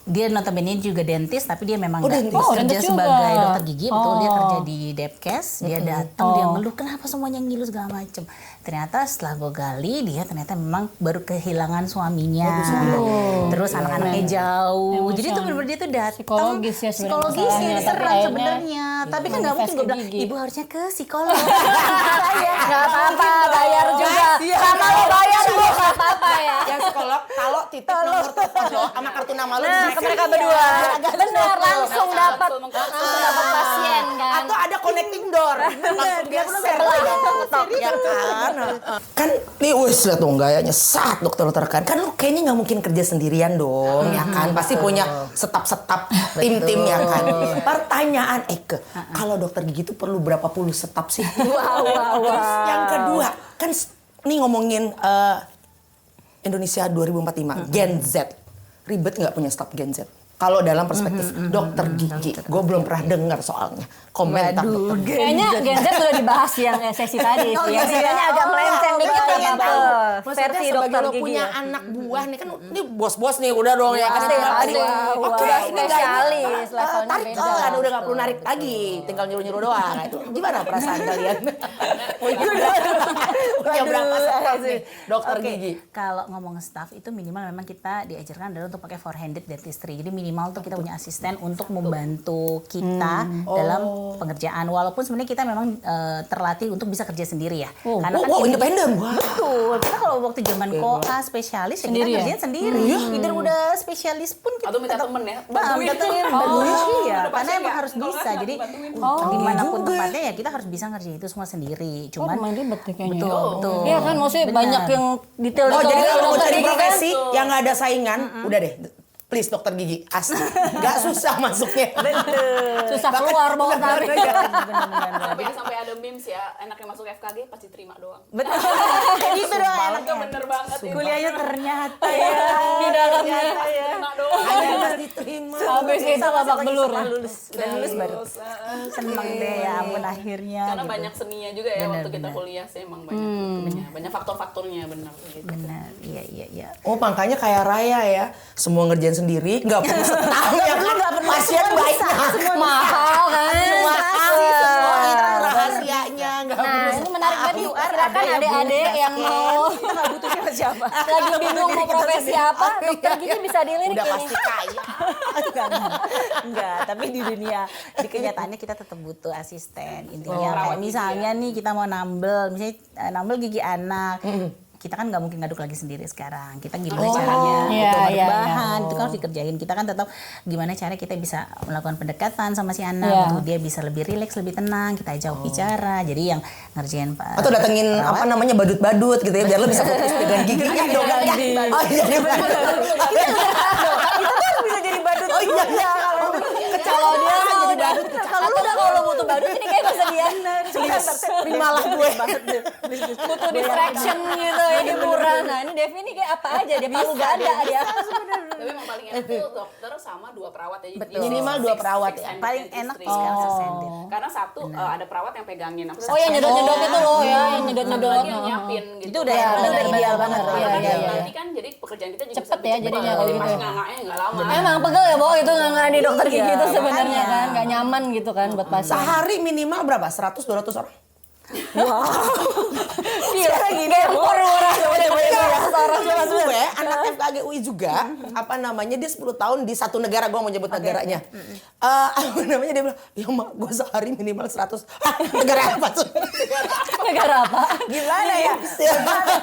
Dia notabene juga dentis tapi dia memang nggak dentis. kerja Dentis juga. sebagai dokter gigi, betul dia Oh. kerja di Depkes, dia datang dia ngeluh kenapa semuanya ngilu segala macem. Ternyata setelah gue gali dia ternyata memang baru kehilangan suaminya, terus anak-anaknya jauh. Jadi itu benar-benar dia tuh datang Psikologis ya sebenarnya psikologis masalahnya, yang tapi serang akhirnya sebenarnya. Tapi kan nggak mungkin gue bilang gigi. ibu harusnya ke psikolog. Nggak apa-apa, bayar juga. Sama lo bayar lo, nggak apa-apa ya. Yang psikolog kalau titip nomor telepon lo sama kartu nama lo Nah, ke mereka berdua. Benar, langsung dapat pasien kan. atau ada connecting door langsung geser ya kan kan nih wis lihat dong gayanya sat dokter kan lu kayaknya nggak mungkin kerja sendirian dong ya kan pasti punya staf tim-tim ya kan pertanyaan Eke kalau dokter gigi itu perlu berapa puluh staf sih Terus yang kedua kan nih ngomongin Indonesia 2045 Gen Z ribet nggak punya staf Gen Z? Kalau dalam perspektif dokter gigi, gue belum pernah dengar soalnya komentar dokter gigi. Kayaknya Gen Z sudah dibahas yang sesi tadi sih. Yang katanya agak melenceng dikit Gue ya pengen tahu. versi Maksudnya sebagai dokter lo gigi. punya Ya. anak buah nih kan, ini bos-bos nih udah dong ya kan. Pasti, pasti. Oke, Udah ini nggak- spesialis, levelnya tarik beda. kan, udah nggak perlu narik lagi, tinggal nyuruh-nyuruh doang. Nah, itu gimana perasaan kalian? Punya berapa staf nih dokter Oke, gigi? kalau ngomong staff itu minimal memang kita diajarkan adalah untuk pakai four-handed dentistry. Jadi minimal tuh kita punya asisten untuk membantu kita dalam pengerjaan. Walaupun sebenarnya kita memang terlatih untuk bisa kerja sendiri ya. Karena kan Independen. Wah. betul. Kita kalau waktu zaman koa spesialis ya kita Sendiri ya? kerjain sendiri. Either udah spesialis pun kita Atau minta tetap- temen ya, Nah, bantuin. datengin, Oh, bantuin. Iya, udah karena pasti emang nggak? harus Kalau bisa. nggak Jadi bantuin. dimanapun tempatnya ya kita harus bisa ngerjain itu semua sendiri. Cuman Main ribet ya kayaknya. betul, betul. Iya kan maksudnya Benar. banyak yang detail Oh jadi kalau mau dokter cari gigi kan. profesi yang nggak ada saingan, udah deh. Please dokter gigi, asli. Gak susah masuknya. Susah keluar bawa tarik. Sampai ada memes ya, enaknya masuk FKG pasti terima doang. Betul. Itu doang Itu enaknya. bener banget itu. Kuliahnya ternyata ya. Di dalamnya. Terima doang. Hanya harus diterima. Habis itu babak belur ya. Lulus, udah lulus baru. Seneng deh ya ampun akhirnya. Karena gitu. banyak seninya juga ya waktu kita kuliah sih emang banyak banyak faktor-faktornya bener gitu. Benar, iya. Oh makanya kayak Raya ya, semua ngerjain sendiri, nggak perlu setahun ya kan, pasien baiknya. Mahal kan. Mahal semua itu rahasianya, nggak Nah perlu ini menarik banget. Silakan adik-adik yang mau Kita nggak butuh siapa-siapa. lagi bingung mau profesi apa, dokter gigi bisa dilirik udah ini. pasti kaya. Enggak, tapi di dunia di kenyataannya kita tetap butuh asisten. Intinya kayak misalnya nih kita mau nambel, misalnya nambel gigi anak. Kita kan nggak mungkin ngaduk lagi sendiri sekarang. Kita gimana caranya Iya, untuk ngaduk iya, bahan itu kan harus dikerjain. Kita kan tetap gimana cara kita bisa melakukan pendekatan sama si anak, Iya. untuk dia bisa lebih rileks, lebih tenang. Kita ajak bicara. Jadi yang ngerjain Atau datengin apa namanya badut-badut gitu ya, biar lo bisa fokus dengan giginya dong. Oh iya, dia badut. kita bisa jadi badut. Oh iya, Kalau dia mau udah, atau kalau butuh badut ini kayak kesediaan. terimalah gue. Butuh distraction gitu ya hiburan. Nah ini Devi ini kayak apa aja dia palu gada dia. Tapi emang paling enak tuh dokter sama 2 perawat ya. Betul. Minimal 2 perawat ya. Paling enak tuh sekarang sesendit. Karena satu ada perawat yang pegangin. Oh yang nyedot-nyedot itu loh ya, yang nyedot-nyedot. Lagi yang nyiapin gitu. Itu udah ideal banget. Iya. Nanti kan jadi pekerjaan kita juga Cepet ya jadinya kalau gitu Pas ya. ngangaknya nggak lama. Emang pegel ya Bo itu nggak di dokter gigi itu sebenarnya kan nggak nyaman gitu kan buat pasien. Sehari minimal berapa? 100-200 orang? Gila gini empor orang. Gue anak FKG UI juga, apa namanya, dia 10 tahun di satu negara, gue mau nyebut negaranya. Apa namanya, dia bilang, ya mak gue sehari minimal 100. Negara apa tuh? Negara apa? Gimana ya?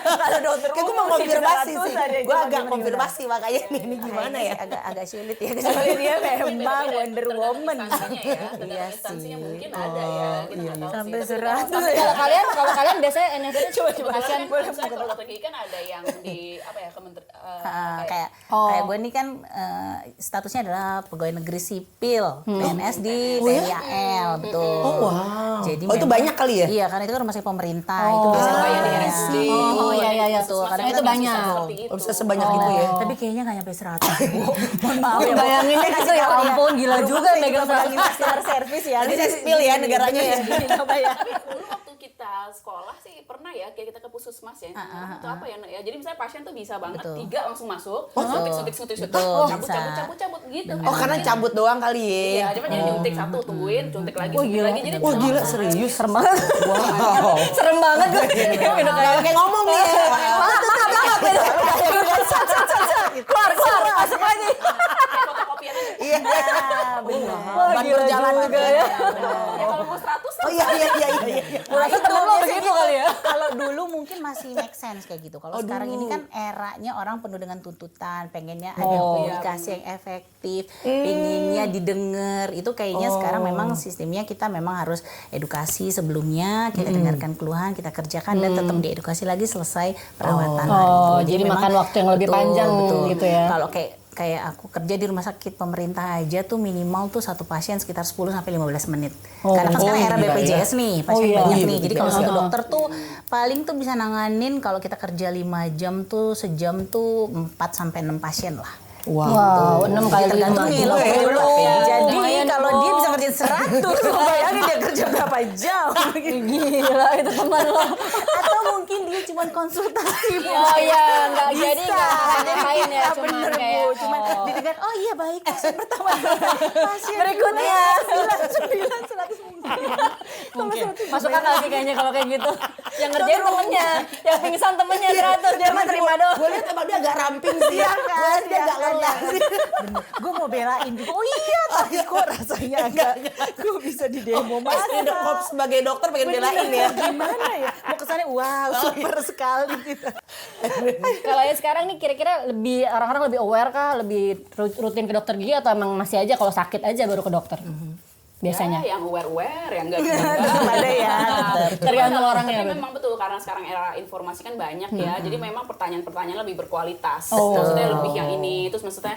Kalau dokter Kayak gue mau konfirmasi sih. Gue agak konfirmasi makanya ini gimana ya? Agak sulit ya. Soalnya dia memang Wonder Woman. Instansinya ya, Iya instansinya sih. mungkin ada ya, kita nggak tahu Sampai sih. Tapi 100 kalau- Kalau kalian biasanya NFP coba kasihan Misalnya kalau dokter gigi kan ada yang di apa ya kayak gue nih kan statusnya adalah pegawai negeri sipil PNS di TNI AL, betul. Oh, wow. Jadi Oh, itu memang- banyak kali ya? Iya, karena itu kan rumah sakit pemerintah itu biasanya yang di banyak. RSUD. iya. Betul, karena Itu kan banyak. seperti itu. Oh, bisa sebanyak itu ya? Tapi kayaknya nggak nyampe 100. Bu. Mohon maaf ya. Bu. Bayangin Saya itu kasih ya tahu ampun, gila Rumah juga saya megang bagi customer service ya. Nanti saya spill ya negaranya ya. Coba ya. Dulu waktu kita sekolah sih pernah ya, kayak kita ke puskesmas ya. Itu apa ya? Ya jadi misalnya pasien tuh bisa banget Betul. 3 langsung masuk, suntik Betul, bisa. cabut gitu. Oh, karena cabut doang kali Iya, ya? cuma jadi nyuntik satu, tungguin, suntik lagi, suntik lagi. Jadi Wah, gila, serius? Serem banget. Wow. Serem banget gue. Kayak ngomong nih ya. Keluar, masuk lagi. kayak fotokopian aja. Iya. Benar. Ban gila berjalan juga ya. Ya kalau mau 100 Oh iya. Merasa temen lo begitu kali ya. Kalau dulu mungkin masih make sense kayak gitu. Kalau sekarang ini kan eranya orang penuh dengan tuntutan, pengennya ada komunikasi yang efektif, pengennya didengar. Itu kayaknya sekarang memang sistemnya kita memang harus edukasi sebelumnya, kita dengarkan keluhan, kita kerjakan dan tetap diedukasi lagi selesai perawatan. Jadi memang- makan waktu yang lebih panjang gitu ya. Kalau kayak aku kerja di rumah sakit pemerintah aja tuh minimal tuh satu pasien sekitar 10 sampai 15 menit. Karena kan sekarang era gila BPJS nih, pasien iya. banyak Iya, nih. Jadi kalau BPJS. satu dokter tuh paling tuh bisa nanganin kalau kita kerja 5 jam tuh sejam tuh 4 sampai 6 pasien lah. Wow, 6 kali Tergantung 5 nih gila. loh. Jadi Lumayan kalau tuh. dia bisa kerjain 100, bayangin dia kerja berapa jam. Gila itu teman lo. Atau mungkin dia cuma konsultasi. Bu. Oh iya, nggak jadi Bisa. nggak ngajarin ya, cuman Bener, kayak Bu. Cuman didengar, oh iya baik, pasien pertama. Pasien Berikutnya. 9, 100 mungkin. masuk akal sih kayaknya kalau kayak gitu. Yang ngerjain temennya, yang pingsan temennya 100 dia mah terima doang. Gue liat emang dia agak ramping sih. Iya Gue kan, liat dia agak lelah sih. Gue mau belain juga. Oh iya, tapi kok rasanya agak gue bisa di demo mas. Pasti dok sebagai dokter pengen belain ya. Gimana ya? Mau kesana, wow, super sekali gitu. Kalau ya sekarang nih kira-kira lebih orang-orang lebih aware kah, lebih rutin ke dokter gigi atau emang masih aja kalau sakit aja baru ke dokter? Biasanya. Ya, yang aware, yang enggak Ada ya. Tergantung orangnya. Tapi memang betul karena sekarang era informasi kan banyak ya. Jadi memang pertanyaan-pertanyaan lebih berkualitas. Oh. Maksudnya lebih yang ini, terus maksudnya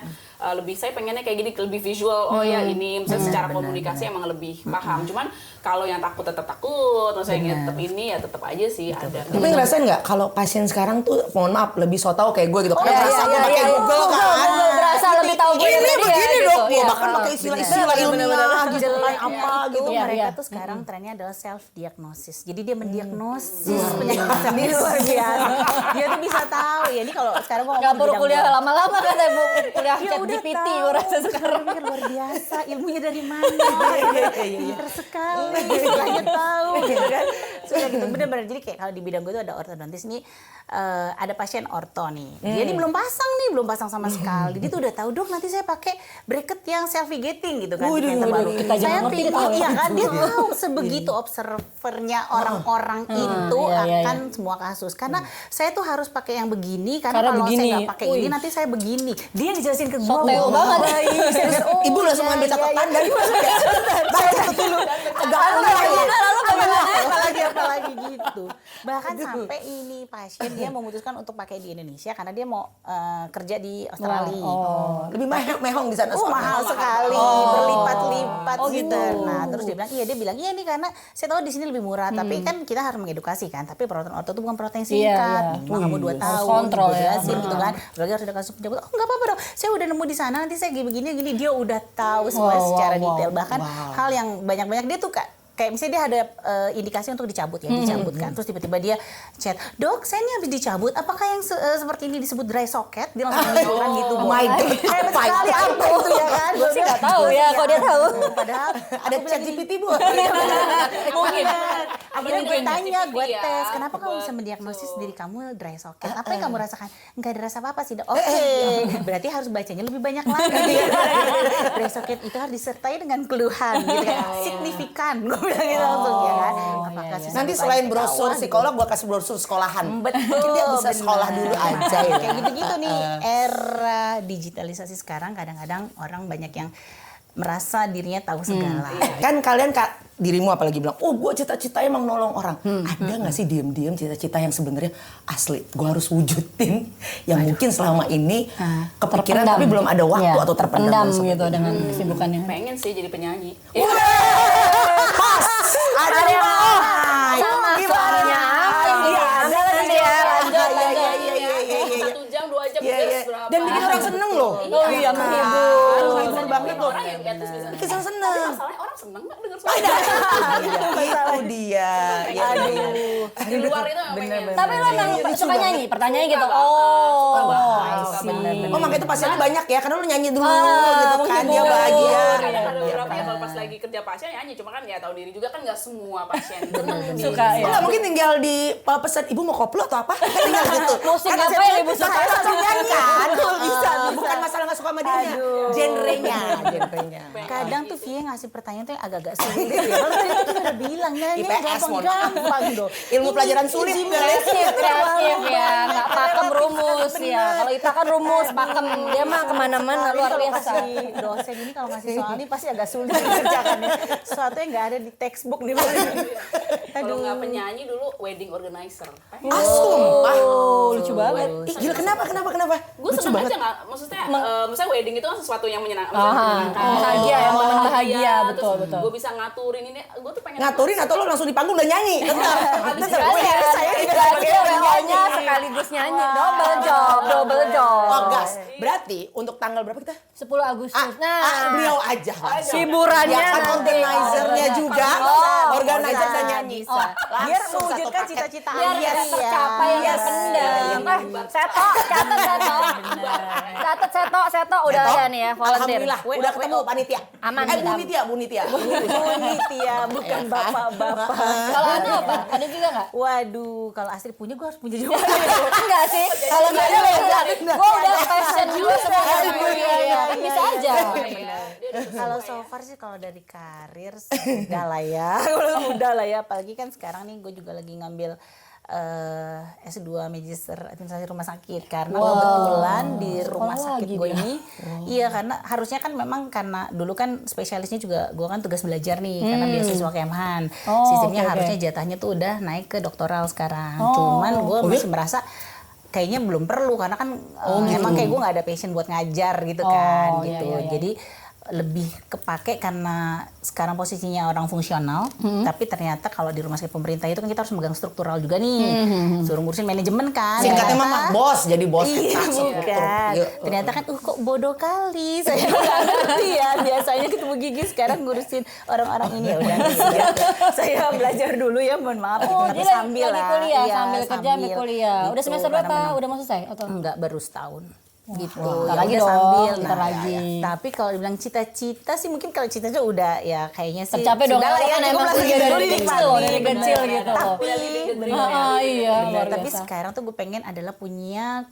lebih saya pengennya kayak gini lebih visual. Oh ya ini misalnya secara komunikasi emang lebih paham. Cuman kalau yang takut tetap takut, maksudnya tetap ini ya tetap aja sih ada. Tapi ngerasain nggak kalau pasien sekarang tuh, mohon maaf, lebih so tau kayak gue gitu. Karena iya, berasa iya, gue iya, pakai iya. Google kan. Google berasa lebih tahu gue Ini dari dia begini gitu. dok, gue Iya. bahkan pakai istilah-istilah ilmiah gitu kan apa gitu. Iya, Mereka iya. tuh sekarang trennya adalah self diagnosis. Jadi dia mendiagnosis penyakit sendiri luar biasa. Dia tuh bisa tahu. Ya ini kalau sekarang gua Nggak ngomong perlu bidang kuliah gua. lama-lama kan Bu, kuliah Ya chat udah GPT tahu. gue rasa sekarang. Mikir luar biasa, ilmunya dari mana? Pinter sekali, istilahnya tahu gitu kan. Sudah gitu benar-benar. Jadi kayak kalau di bidang gue itu ada ortodontis nih, ada pasien orto nih. Dia ini belum pasang sama sekali. Dia tuh udah tahu, dok nanti saya pakai bracket yang self-gating gitu kan. Waduh, implanter baru. kita Saya jangan ngerti, tinggal, kita tahu. iya kan dia tahu sebegitu observernya orang-orang itu iya, iya, akan semua kasus. Karena saya tuh harus pakai yang begini karena Karena kalau begini. saya nggak pakai ini Wih. nanti saya begini. Dia dijelasin ke gue. Soteo banget. Ibu langsung ngambil catatan dan baca dulu. Agak apalagi gitu. Bahkan sampai ini pasien dia memutuskan untuk pakai di Indonesia karena dia mau kerja di Australia. lebih mehong di sana. Oh, mahal sekali, berlipat-lipat gitu. Nah, terus dia bilang iya nih karena saya tahu di sini lebih murah, tapi kan kita harus mengedukasi kan. Tapi perawatan orto itu bukan perawatan yang singkat. Iya. Minimal kamu 2 tahun, kontrol ya. jelasin gitu kan. Apalagi harus ada kasus penyebut. Oh, enggak apa-apa dong. Saya udah nemu di sana, nanti saya begini dia udah tahu semua secara detail. Bahkan hal yang banyak-banyak dia tuh kayak misalnya dia ada indikasi untuk dicabut ya, dicabut kan. Terus tiba-tiba dia chat, dok saya ini habis dicabut, apakah yang seperti ini disebut dry socket? Dia langsung menunjukkan gitu. Oh my God. Hebat sekali apa itu ya kan? Gue sih nggak tahu ya, kok dia tahu. Padahal Ada chat GPT bu. mungkin Akhirnya gue tanya, gue Iya, tes, kenapa kamu buat bisa mendiagnosis tuh. diri kamu dry socket? Apa yang kamu rasakan? Enggak ada rasa apa-apa sih, Dok. Oke, berarti harus bacanya lebih banyak lagi. Dry socket itu harus disertai dengan keluhan gitu kan. Signifikan, gue bilang gitu langsung ya kan. Apakah sih Nanti sampai selain ketawa brosur gitu? psikolog, gua kasih brosur sekolahan. Betul, Mungkin dia bisa benar. sekolah dulu aja ya. Kayak gitu-gitu nih, era digitalisasi sekarang kadang-kadang orang banyak yang merasa dirinya tahu segala. Kan kalian dirimu apalagi bilang, oh gue cita-cita emang nolong orang. Ada nggak sih diem-diem cita-cita yang sebenarnya asli? Gue harus wujudin yang mungkin selama ini kepikiran Terpendam. tapi belum ada waktu Iya, atau terpendam seperti gitu itu. dengan kesibukannya. Pengen sih jadi penyanyi. Pas, ada yang mau. Sama suaranya Amin. Iya, Ada lagi nih ya, lanjut. Iya. 1 jam 2 jam Iya, terus iya. berapa? Dan bikin orang seneng loh. Oh iya, menghibur. Menghibur banget loh. Orang yang at least bisa Bikin orang seneng. masalahnya orang seneng nggak denger suara Itu dia. Ya, Aduh. di luar itu yang pengen. Tapi lo emang suka nyanyi? Pertanyaannya gitu. Suka Oh, banget. I see. Oh makanya itu pasiennya banyak ya, karena lu nyanyi dulu Ah, gitu kan, dia menghibur. bahagia. Ada beberapa ya kalau pas lagi kerja pasien nyanyi, cuma kan ya tahu diri juga kan nggak semua pasien seneng Suka, ya. Oh, nggak mungkin tinggal di pesan ibu mau koplo atau apa? Kan tinggal gitu. Musik Kan apa saya- yang ibu suka? Saya langsung nyanyi kan. Bisa. Bukan masalah nggak suka sama dirinya. Genrenya. Kadang tuh Vie ngasih pertanyaan tuh yang agak-agak sulit ya. Kalau tadi tuh kita udah bilang nyanyi IPS, mohon maaf. gampang dong. Ilmu pelajaran sulit Kreatif ya, nggak pakem rumus ya. Kalau Ita kan rumus, pakem. Dia mah kemana-mana luar biasa. Dosen ini kalau ngasih soal ini pasti agak sulit dikerjakannya. Sesuatu yang nggak ada di textbook nih. Kalau nggak penyanyi dulu wedding organizer. Sumpah. Lucu banget. Ih gila kenapa? Gue Lucu seneng banget. aja nggak, maksudnya wedding itu kan sesuatu yang menyenangkan. Bahagia ya, momen bahagia, betul. Gue bisa ngaturin ini, gue tuh pengen Ngaturin atau lo langsung di panggung udah nyanyi? Tetap. Kalian, berarti WO-nya sekaligus nyanyi. Double job. Oh gas. Berarti untuk tanggal berapa kita? 10 Agustus. Nah, Beliau aja. hiburannya Ya kan nanti. organizernya juga. Oh, Organizer dan nyanyi. bisa. Biar Langsung satu mewujudkan paket. cita-cita Biar Anda. tercapai yang terpendam. Seto, catat Seto. Udah Betul? ada nih ya, volunteer. Alhamdulillah, udah ketemu panitia. Aman, Bu aman. Nitia. Punitia, bukan bapak-bapak. Kalau Anda apa? Ada juga nggak? Waduh, kalau Astrid punya gue harus punya juga. Enggak sih. Kalau nggak ada beda. Gue udah passion juga sebenarnya. Iya, kan bisa aja. Kalau so far sih kalau dari karir udah lah ya. Udah lah ya, apalagi kan sekarang nih gue juga lagi ngambil S2 Magister Administrasi Rumah Sakit karena kebetulan di rumah sakit gue ini iya karena harusnya kan memang karena dulu kan spesialisnya juga gue kan tugas belajar nih karena beasiswa Kemhan sistemnya harusnya jatahnya tuh udah naik ke doktoral sekarang cuman gue masih merasa kayaknya belum perlu karena kan emang kayak gue nggak ada passion buat ngajar gitu kan gitu jadi lebih kepake karena sekarang posisinya orang fungsional, tapi ternyata kalau di rumah sakit pemerintah itu kan kita harus megang struktural juga nih, suruh ngurusin manajemen kan. Singkatnya mah bos, jadi bos. Iya, bukan. Ternyata kan kok bodoh kali, saya nggak ngerti ya. Biasanya ketemu Gigi sekarang ngurusin orang-orang ini ya udah. Saya belajar dulu ya, mohon maaf. Oh, tapi jadi sambil lagi lah. kuliah, Iya, sambil kerja, sambil kuliah. Udah Gitu, semester karena berapa? memang- Udah mau selesai? Atau? Enggak, baru setahun. Gitu. Bentar Ya lagi udah dong, sambil bentar lagi. Tapi kalau dibilang cita-cita sih mungkin kalau cita-cita udah ya kayaknya sih Tercapai dong, sudah lah karena kan cukup emang lah, kuliah segitu dari dulu kecil, dinikmati. dari kecil gitu. Iya, Benar, luar tapi biasa. sekarang tuh gue pengen adalah punya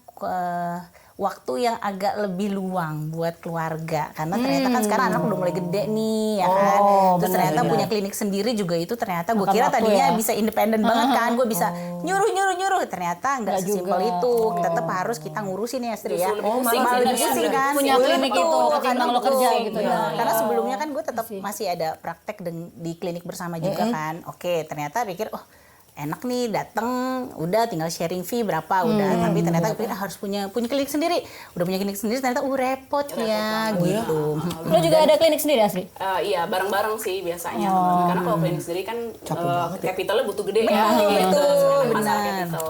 waktu yang agak lebih luang buat keluarga karena ternyata kan sekarang anak udah mulai gede nih ya kan terus ternyata punya klinik sendiri juga itu ternyata gue Makan kira waktu tadinya ya. bisa independen banget kan gue bisa nyuruh ternyata nggak sesimpel juga. itu tetap harus kita ngurusin ya Astrid ya pusing malah sih, lebih iya. pusing kan Punya klinik Betul, itu, ketimbang karena lo kerja betul, gitu ya. benar. Karena Oh. sebelumnya kan gue tetap masih ada praktek di klinik bersama juga kan oke ternyata pikir enak nih datang udah tinggal sharing fee berapa udah tapi ternyata gue pikir harus punya klinik sendiri udah punya klinik sendiri ternyata repot ya gitu Lo juga ada klinik sendiri, Asri? Iya bareng-bareng sih biasanya karena kalau klinik sendiri kan capitalnya butuh gede ya gitu masalah capital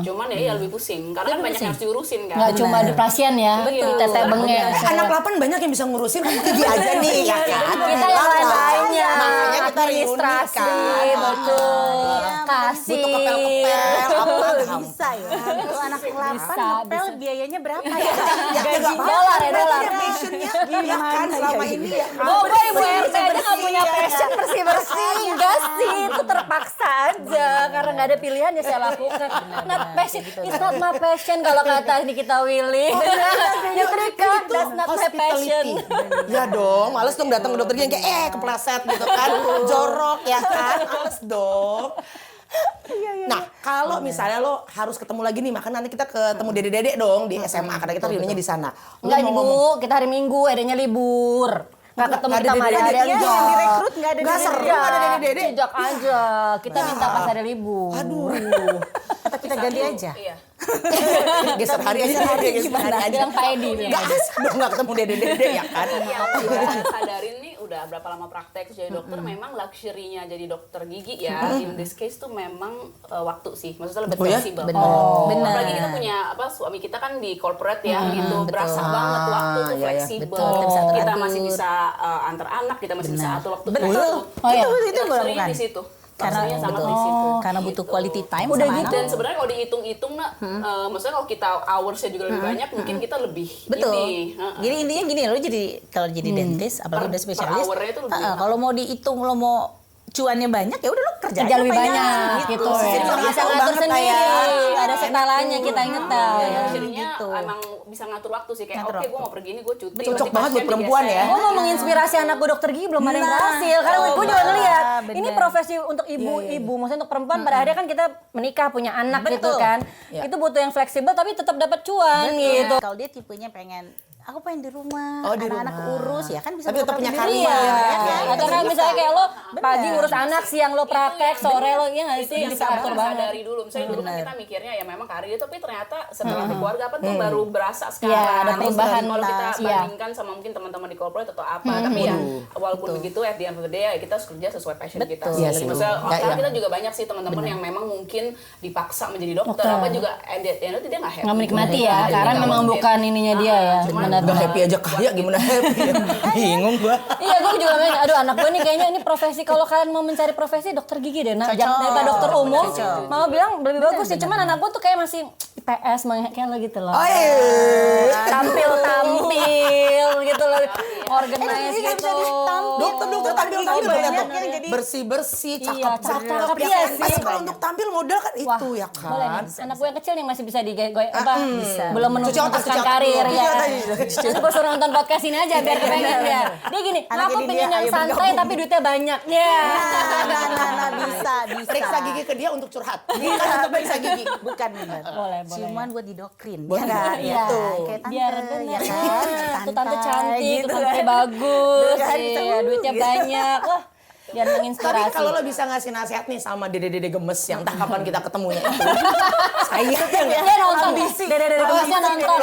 cuman ya lebih pusing karena kan banyak yang harus diurusin kan Nggak cuma di pasien ya, di teteh bengek. Anak 8 banyak yang bisa ngurusin, kamu Gigi aja nih ya kan. Kita yang lain-lainnya, Makanya kita reuni administrasi, kan. betul. Operasi. butuh kepel-kepel apa Bisa ya. Kalau anak 8 Bisa, ngepel bisa. biayanya berapa ya? gaji dolar ya, dolar. passionnya ya kan selama ini ya kan. Oh, gue ibu RT aja nggak punya passion bersih-bersih. Enggak sih, itu terpaksa aja karena nggak ada pilihan ya saya lakukan. Not passion, it's not my passion kalau kata Nikita Willy. Nyetrika, that's not my passion. Ya dong, males dong datang ke dokter gigi yang kayak kepleset gitu kan, jorok ya kan, males dong. Nah, kalau misalnya lo harus ketemu lagi nih, maka nanti kita ketemu dede-dede dong di SMA karena kita reuninya di sana. Lo Enggak mau nih ngomong- Bu, kita hari Minggu, adanya libur. Nggak ketemu Nggak kita ada sama ada dede-dede, yang yang direkrut nggak ada Nggak dede-dede. seru, nggak ada dede-dede. Jejak aja, kita minta pas ada libur. Aduh, Atau kita ganti aja. Iya. geser hari aja, geser hari aja. Bilang Pak Edi. bilang. Nggak asik dong nggak ketemu dede-dede ya kan. Yang kita sadarin nih udah berapa lama praktek jadi dokter, memang luxury-nya jadi dokter gigi ya, in this case tuh memang waktu sih, maksudnya lebih Oh ya? fleksibel. Benar. Benar. Apalagi kita punya suami kita kan di corporate ya, gitu berasa banget waktu tuh iya, iya. fleksibel. Betul, kita bisa atur-atur. Kita masih bisa antar anak, kita masih bisa atur waktu kita. Betul. Oh, iya. Itu gue Luxury lakukan. di situ. Karena Luxury-nya sangat betul. di situ. Karena butuh quality time Udah sama gitu. anak. Dan sebenarnya kalau dihitung-hitung nak, maksudnya kalau kita hoursnya juga lebih banyak, mungkin kita lebih Betul. ini. Jadi intinya gini, lo jadi kalau jadi dentist, apalagi udah spesialis, hournya itu lebih enak. kalau mau dihitung lo mau cuannya banyak ya udah lo kerja Kerja aja lebih banyak, banyak gitu. Jadi Bisa bisa ngatur banget lah sendiri, ya. nggak ada setalanya kita inget tahu. Ya, ya. luxury-nya gitu. emang bisa ngatur waktu sih, kayak Ngatur oke gue waktu. mau pergi nih, gue cuti. Cocok nanti banget buat pasien perempuan digeser. ya. Gue mau menginspirasi anak gue dokter gigi belum ada yang Nah, berhasil karena gue juga ngeliat bener. ini profesi untuk ibu-ibu, maksudnya untuk perempuan pada akhirnya kan kita menikah punya anak gitu Betul. kan, Ya. itu butuh yang fleksibel tapi tetap dapat cuan gitu. Kalau dia tipenya pengen, aku pengen di rumah, Oh, di anak-anak rumah. urus ya kan bisa Tapi tetap program punya sendiri. karir, Iya, ya kan? atau kan misalnya kayak lo pagi ngurus anak, siang lo praktek, sore lo iya nggak Itu sih yang bisa kita atur banget. sadari dulu. Misalnya dulu kan kita mikirnya ya memang karir, tapi ternyata setelah keluarga apa tuh baru berasa Iya, sekarang. ada perubahan Kalau kita iya. bandingkan sama mungkin teman-teman di corporate atau apa, tapi ya walaupun begitu at the end of the day ya kita harus kerja sesuai passion kita. Betul. Iya Jadi sih. misalnya Ya, sekarang ya. kita juga banyak sih teman-teman yang memang mungkin dipaksa menjadi dokter, Dokter. apa juga and at the end of the day nggak happy. Nggak menikmati ya, Jadi karena nggak memang worth it. bukan ininya dia ya. Cuman benar. Udah happy aja kaya gimana happy ya? Bingung gua. Iya, gue juga main. Aduh, anak gue nih kayaknya ini profesi. Kalau kalian mau mencari profesi dokter gigi deh, nah, jangan daripada dokter umum. Mama bilang lebih bagus sih. Cuman anak gue tuh kayak masih IPS, kayak lo gitu loh. Oh iya. Tampil gitu loh, organize gitu. Dokter tampil lihat tuh. yang jadi- Bersih-bersih, Iya, cakep-cakep. cakep, Ya iya kan? sih. Pasti kalau untuk tampil modal kan Wah, itu ya boleh kan. nih. Anak gue yang kecil nih masih bisa apa? Belum Cuci otak, menuntutkan cuci otak. karir Cuci ya. otak. Terus gue suruh nonton podcast ini aja biar kepengen dia. Dia gini, Anak aku jadi pengen dia, yang ayo santai bergabung. tapi duitnya banyak. Ya. Nah, bisa. Periksa gigi ke dia untuk curhat. Bukan untuk periksa gigi. Bukan benar. Boleh. Cuman buat didokrin. Buat ya kan? Iya, Gitu. Kayak tante, biar ya benar. kan? Tuh tante Santai, cantik, gitu tuh tante kan. bagus, Tuh kan, iya, duitnya gitu. banyak. Wah, biar Tapi menginspirasi. kalau lo bisa ngasih nasihat nih sama dede-dede gemes yang entah kapan kita ketemunya itu. Sayang ya. Dia nonton dede-dede gemesnya nonton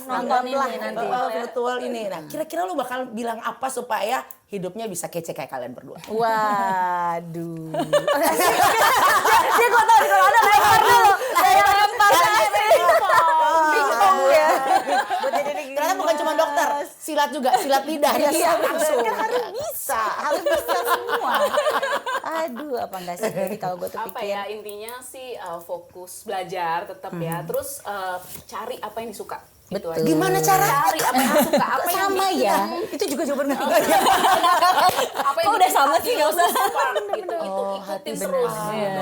Nonton ini nanti. virtual ini. Nah, kira-kira lo bakal bilang apa supaya hidupnya bisa kece kayak kalian berdua? Waduh. Dia gue tau kalau ada lempar dulu. Saya lempar bingung ya. Ternyata bukan cuma dokter, silat juga, silat lidah dia langsung. Harus bisa semua. Aduh, apa enggak sih? Jadi kalau gue tuh Apa pikir, ya, intinya sih fokus belajar tetap ya, terus cari apa yang disuka. Gitu Betul. aja. Gimana cara? Cari apa yang suka, apa yang sama bikin- ya. Itu juga jawaban gue. apa yang Kok udah bikin sama hati sih, nggak lo usah. spark gitu, itu ikutin terus gitu.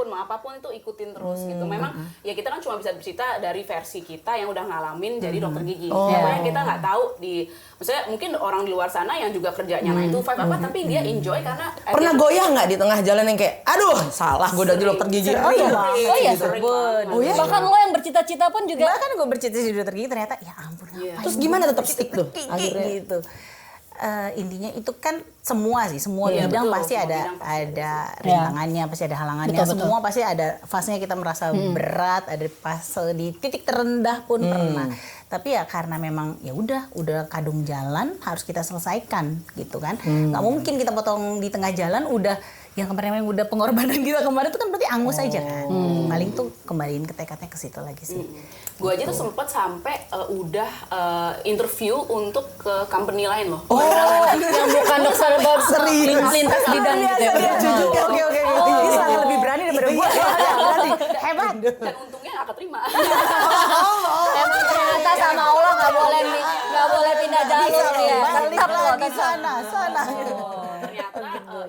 Mau apapun itu ikutin terus gitu. Memang ya kita kan cuma bisa bercerita dari versi kita yang udah ngalamin jadi dokter gigi. Yang kita nggak tahu di, maksudnya mungkin orang di luar sana yang juga kerjanya 9 to 5 apa, tapi dia enjoy karena Pernah goyah nggak di tengah jalan yang kayak, aduh salah gue udah jadi dokter gigi. Oh iya, oh iya. sering banget. Oh iya? Bahkan lo yang bercita-cita pun juga. Bahkan gue bercita di dokter gigi ternyata ya ampun apa Terus gimana tetap stick tuh? gigi gitu. Intinya itu kan semua Iya, bidang betul. pasti Semua ada bidang pasti rintangannya, pasti ada halangannya. Betul, Semua pasti ada fasenya kita merasa berat, ada fase di titik terendah pun pernah. Tapi ya karena memang ya udah kadung jalan harus kita selesaikan gitu kan. Nggak mungkin kita potong di tengah jalan udah yang kemarin yang udah pengorbanan kita kemarin tuh kan berarti angus aja kan. Paling tuh kembaliin ke tekadnya ke situ lagi sih. Gue aja tuh sempet sampai udah interview untuk ke company lain loh. Yang bukan dokter lintas bidang gitu ya. Oke. Ini sangat lebih berani daripada gue. Hebat. Dan untungnya gak keterima. Emang ternyata sama Allah nggak boleh pindah jalur ya. Tetap loh, lagi sana. Ternyata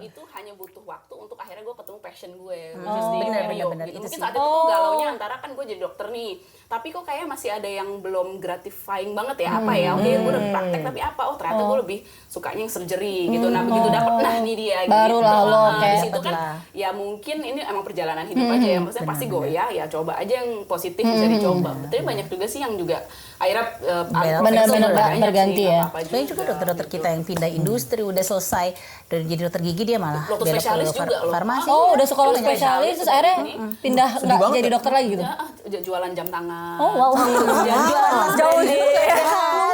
itu hanya butuh waktu untuk akhirnya gue ketemu passion gue, benar, perio benar. gitu. Itu Mungkin sih. saat itu tuh galaunya antara kan gue jadi dokter nih, tapi kok kayak masih ada yang belum gratifying banget ya, apa ya, oke gue udah praktek tapi apa, ternyata gue lebih sukanya yang surgery gitu. Nah begitu dapet, nah ini dia Barulah gitu. lo Nah, kayak di situ kan ya mungkin ini emang perjalanan hidup aja ya, maksudnya pasti goyah ya, coba aja yang positif bisa dicoba. Tapi banyak juga sih yang juga akhirnya Benar-benar banyak berganti sih, ya. apa-apa Banyak juga dokter-dokter kita yang pindah industri udah selesai dari jadi dokter gigi dia malah Dokter belok spesialis ke juga loh. farmasi. Oh, udah sekolah Dokter spesialis terus akhirnya pindah nggak jadi dokter lagi gitu. Ya, jualan jam tangan. Oh, wow. Jauh sih.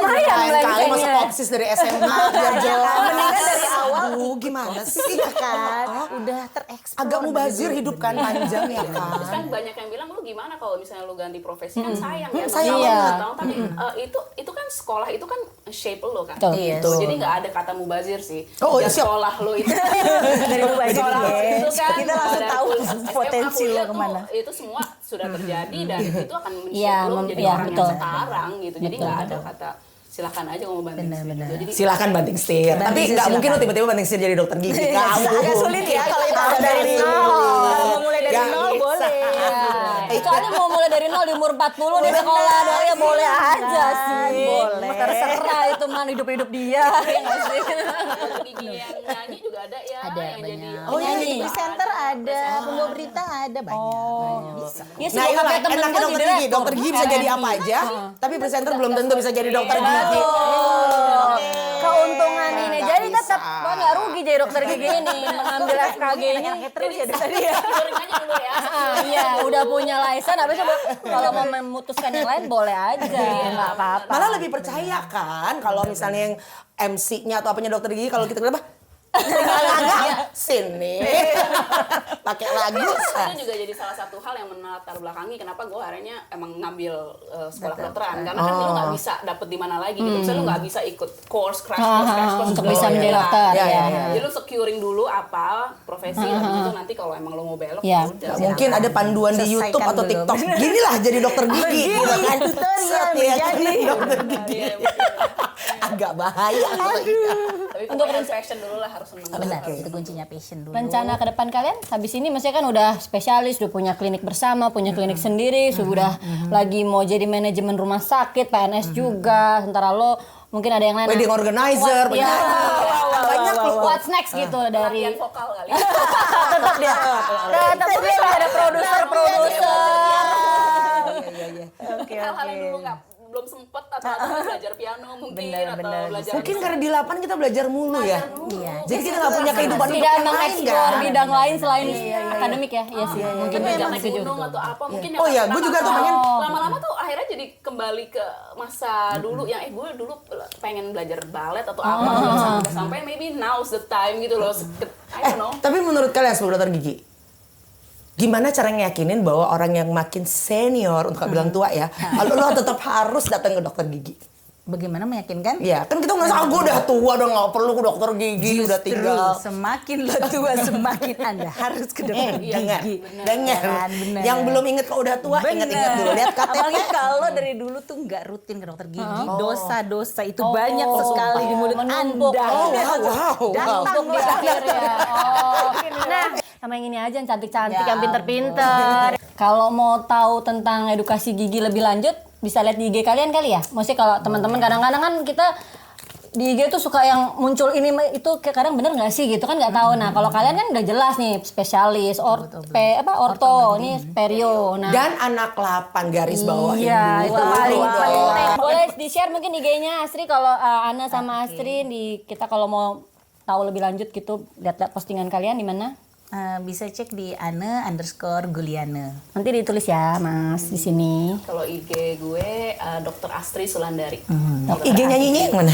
Lumayan Lain kali masuk melencengnya. OPSIS dari SMA biar jelas. Mendingan dari awal Gimana sih kan udah tereksplor. agak mubazir hidup kan panjang ya Terus kan. kan banyak yang bilang lu gimana kalau misalnya lu ganti profesi kan sayang ya. sayang Namanya banget. nggak tahu, tapi itu kan sekolah itu kan shape lo kan. Betul. Iya, Gitu. Jadi nggak ada kata mubazir sih. Oh, Ya, siap. sekolah lo itu Dari mubazir, sekolah lo yes. itu kan Kita langsung dari tahu SMA, potensi lo kuliah tuh, kemana. Itu semua sudah terjadi dan itu akan Iya, men-shape lo menjadi iya, orang betul. yang sekarang gitu. Jadi nggak ada kata silakan aja mau banting setir Benar-benar. gitu. Jadi Silakan banting setir. Tapi setir, nggak mungkin lo silakan. tiba-tiba banting setir jadi dokter gigi. Agak sulit ya kalau itu ada dari nol. Kalau mau mulai dari Nggak nol bisa. boleh. Kecuali mau mulai dari nol di umur 40 di sekolah dong ya boleh aja sih. Boleh. Terserah itu mah hidup-hidup dia. Ya nggak sih? dokter gigi yang nyanyi juga ada ya. Ada yang banyak. jadi Oh iya, nyanyi. jadi presenter ada, pembawa berita ada banyak. Bisa. Ya sih, Nah, gua itulah pakai temen enaknya gua dokter jadi gigi. rektor. Dokter gigi bisa jadi apa aja, tapi presenter belum tentu bisa jadi dokter gigi. Keuntungan ini. Nggak Jadi bisa. tetap gua nggak rugi jadi dokter gigi ini mengambil FKG-nya. Terus ya dari ya. Touring aja dulu ya. Iya, udah punya license, habis itu kalau mau memutuskan yang lain boleh aja, nggak apa-apa. Malah lebih percaya kan kalau misalnya yang MC-nya atau apanya dokter gigi kalau kita kenapa? Enggak, sini. Pakai lagu. Itu juga jadi salah satu hal yang melatar belakangi kenapa gue akhirnya emang ngambil sekolah kedokteran karena kan lu nggak bisa dapet di mana lagi gitu. Misalnya lu nggak bisa ikut course crash course untuk gitu. bisa menjadi Iya. dokter. Iya, iya, Ya. Jadi lu securing dulu apa profesi habis itu nanti kalau emang lu mau belok Iya. ya udah. Nggak mungkin ada panduan di Selesaikan YouTube atau dulu. TikTok. Gini lah jadi dokter gigi gitu kan. tutorial Set, ya, menjadi dokter gigi. Agak bahaya. Tapi pokoknya passion dulu lah harus seneng. Benar, itu kuncinya passion dulu. Rencana ke depan kalian habis ini maksudnya kan udah spesialis, udah punya klinik bersama, punya klinik sendiri, sudah lagi mau jadi manajemen rumah sakit, PNS juga. Sementara lo mungkin ada yang lain. Wedding organizer, Iya. banyak loh. What's next gitu dari Latihan vokal kali. tetap dia. Tetap dia ada produser. Hal-hal yang dulu nggak belum sempet atau belajar piano mungkin Benar, atau benar. belajar Mungkin karena di lapan kita belajar mulu ya. Iya. Jadi kita nggak punya kehidupan Tidak yang lain mengeksplor kan. bidang lain selain akademik ya. Iya sih. Mungkin belajar bidang naik itu juga. gunung atau apa mungkin Oh iya, gue juga tuh pengen. lama-lama tuh akhirnya jadi kembali ke masa dulu yang gue dulu pengen belajar balet atau apa sampai maybe now's the time gitu loh. I don't know. Tapi menurut kalian sebagai dokter gigi, gimana cara ngeyakinin bahwa orang yang makin senior, untuk gak bilang tua ya, lo tetap harus datang ke dokter gigi? Bagaimana meyakinkan? Ya, kan kita ngerasa, gue udah tua, udah gak perlu ke dokter gigi, udah tinggal. Semakin lo tua semakin Anda harus ke dokter Dengar, gigi. dengar. Kan, bener. Yang belum inget kalau udah tua, inget-inget dulu. Lihat KTP. Apalagi kalau dari dulu tuh nggak rutin ke dokter gigi, dosa-dosa itu banyak sekali di mulut menumpuk. Anda. Oh, wow. Untuk di akhir ya. Oh. Nah, sama yang ini aja yang cantik-cantik, yang pinter-pinter. Kalau mau tahu tentang edukasi gigi lebih lanjut, bisa lihat di IG kalian kali ya. Maksudnya kalau teman-teman kadang-kadang kan kita di IG tuh suka yang muncul ini itu kadang bener nggak sih gitu kan nggak tahu. Nah kalau kalian kan udah jelas nih spesialis orto ini perio. Nah Dan anak 8 garis bawah. iya itu paling Wow. penting. Boleh di share mungkin IG-nya Astri kalau Ana sama Astri di kita kalau mau tahu lebih lanjut gitu lihat postingan kalian di mana? bisa cek di ane_guliana. Nanti ditulis ya Mas di sini. Kalau IG gue Dr. Astri Sulandari. IG nyanyinya yang mana?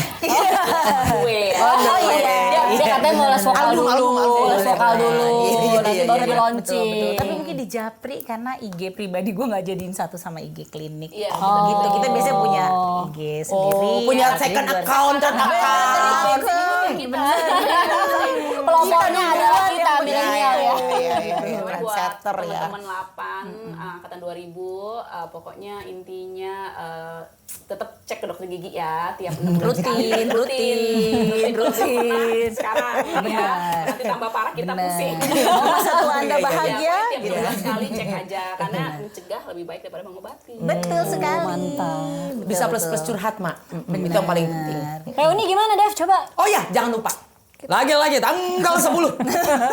Gue ya. Oh iya. Dia katanya mau les vokal Album, dulu. album. Les vokal dulu. Iya, Nanti iya, baru iya. di launching. Betul. Tapi mungkin di Japri karena IG pribadi gue nggak jadiin satu sama IG klinik. Iya, Gitu. Kita biasanya punya IG sendiri. Punya Astri second juga- account, third account. Pelopornya adalah kita milenial ya. Pokoknya buat Trendsetter ya. teman-teman 8 angkatan 2000 pokoknya intinya tetap cek ke dokter gigi ya tiap 6 bulan sekali. rutin. Sekarang ya nanti tambah parah kita Bener. pusing. Masa tua Anda bahagia. Ya, tiap 2 bulan sekali cek aja karena mencegah lebih baik daripada mengobati. Betul sekali. Mantap. Bisa plus-plus curhat, Mak. Itu yang paling penting. Reuni gimana Dev? Coba. Oh ya, jangan lupa. Lagi-lagi tanggal 10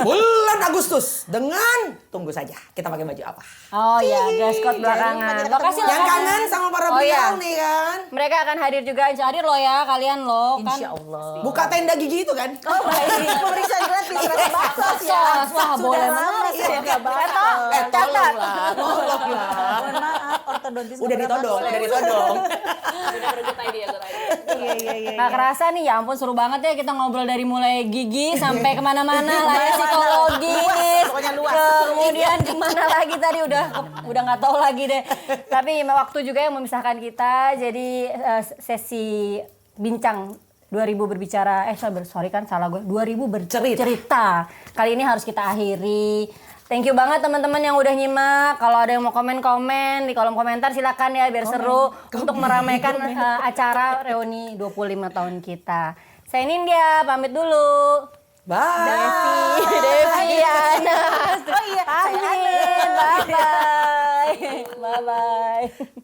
bulan Agustus dengan tunggu saja kita pakai baju apa. Oh iya, dress code belakangan. Lokasi Yang lokasi. kangen sama para Oh, iya. beliau nih kan. Mereka akan hadir juga, hadir loh ya kalian loh kan. Insya Allah. Buka tenda gigi itu kan. Oh baik, pemeriksaan gratis rasa baksos ya. Wah, boleh banget. Iya, nggak baksos. Tolonglah. Mohon maaf, ortodontis Udah ditodong, udah ditodong. Udah good idea, good idea. Iya. Nggak kerasa nih, ya ampun seru banget ya kita ngobrol dari mulai gigi sampai kemana-mana lah ya, psikologis. Pokoknya luas. Kemudian kemana lagi tadi udah nggak tahu lagi deh. Tapi waktu juga yang memisahkan kita, jadi sesi bincang 2000 berbicara, sorry kan salah gue, 2000 bercerita. Kali ini harus kita akhiri. Thank you banget teman-teman yang udah nyimak. Kalau ada yang mau komen-komen di kolom komentar silakan ya biar seru untuk meramaikan acara reuni 25 tahun kita. Saya Nindya, pamit dulu. Bye. Devi, Ana. Oh iya, saya Pamit. Bye-bye. Bye-bye.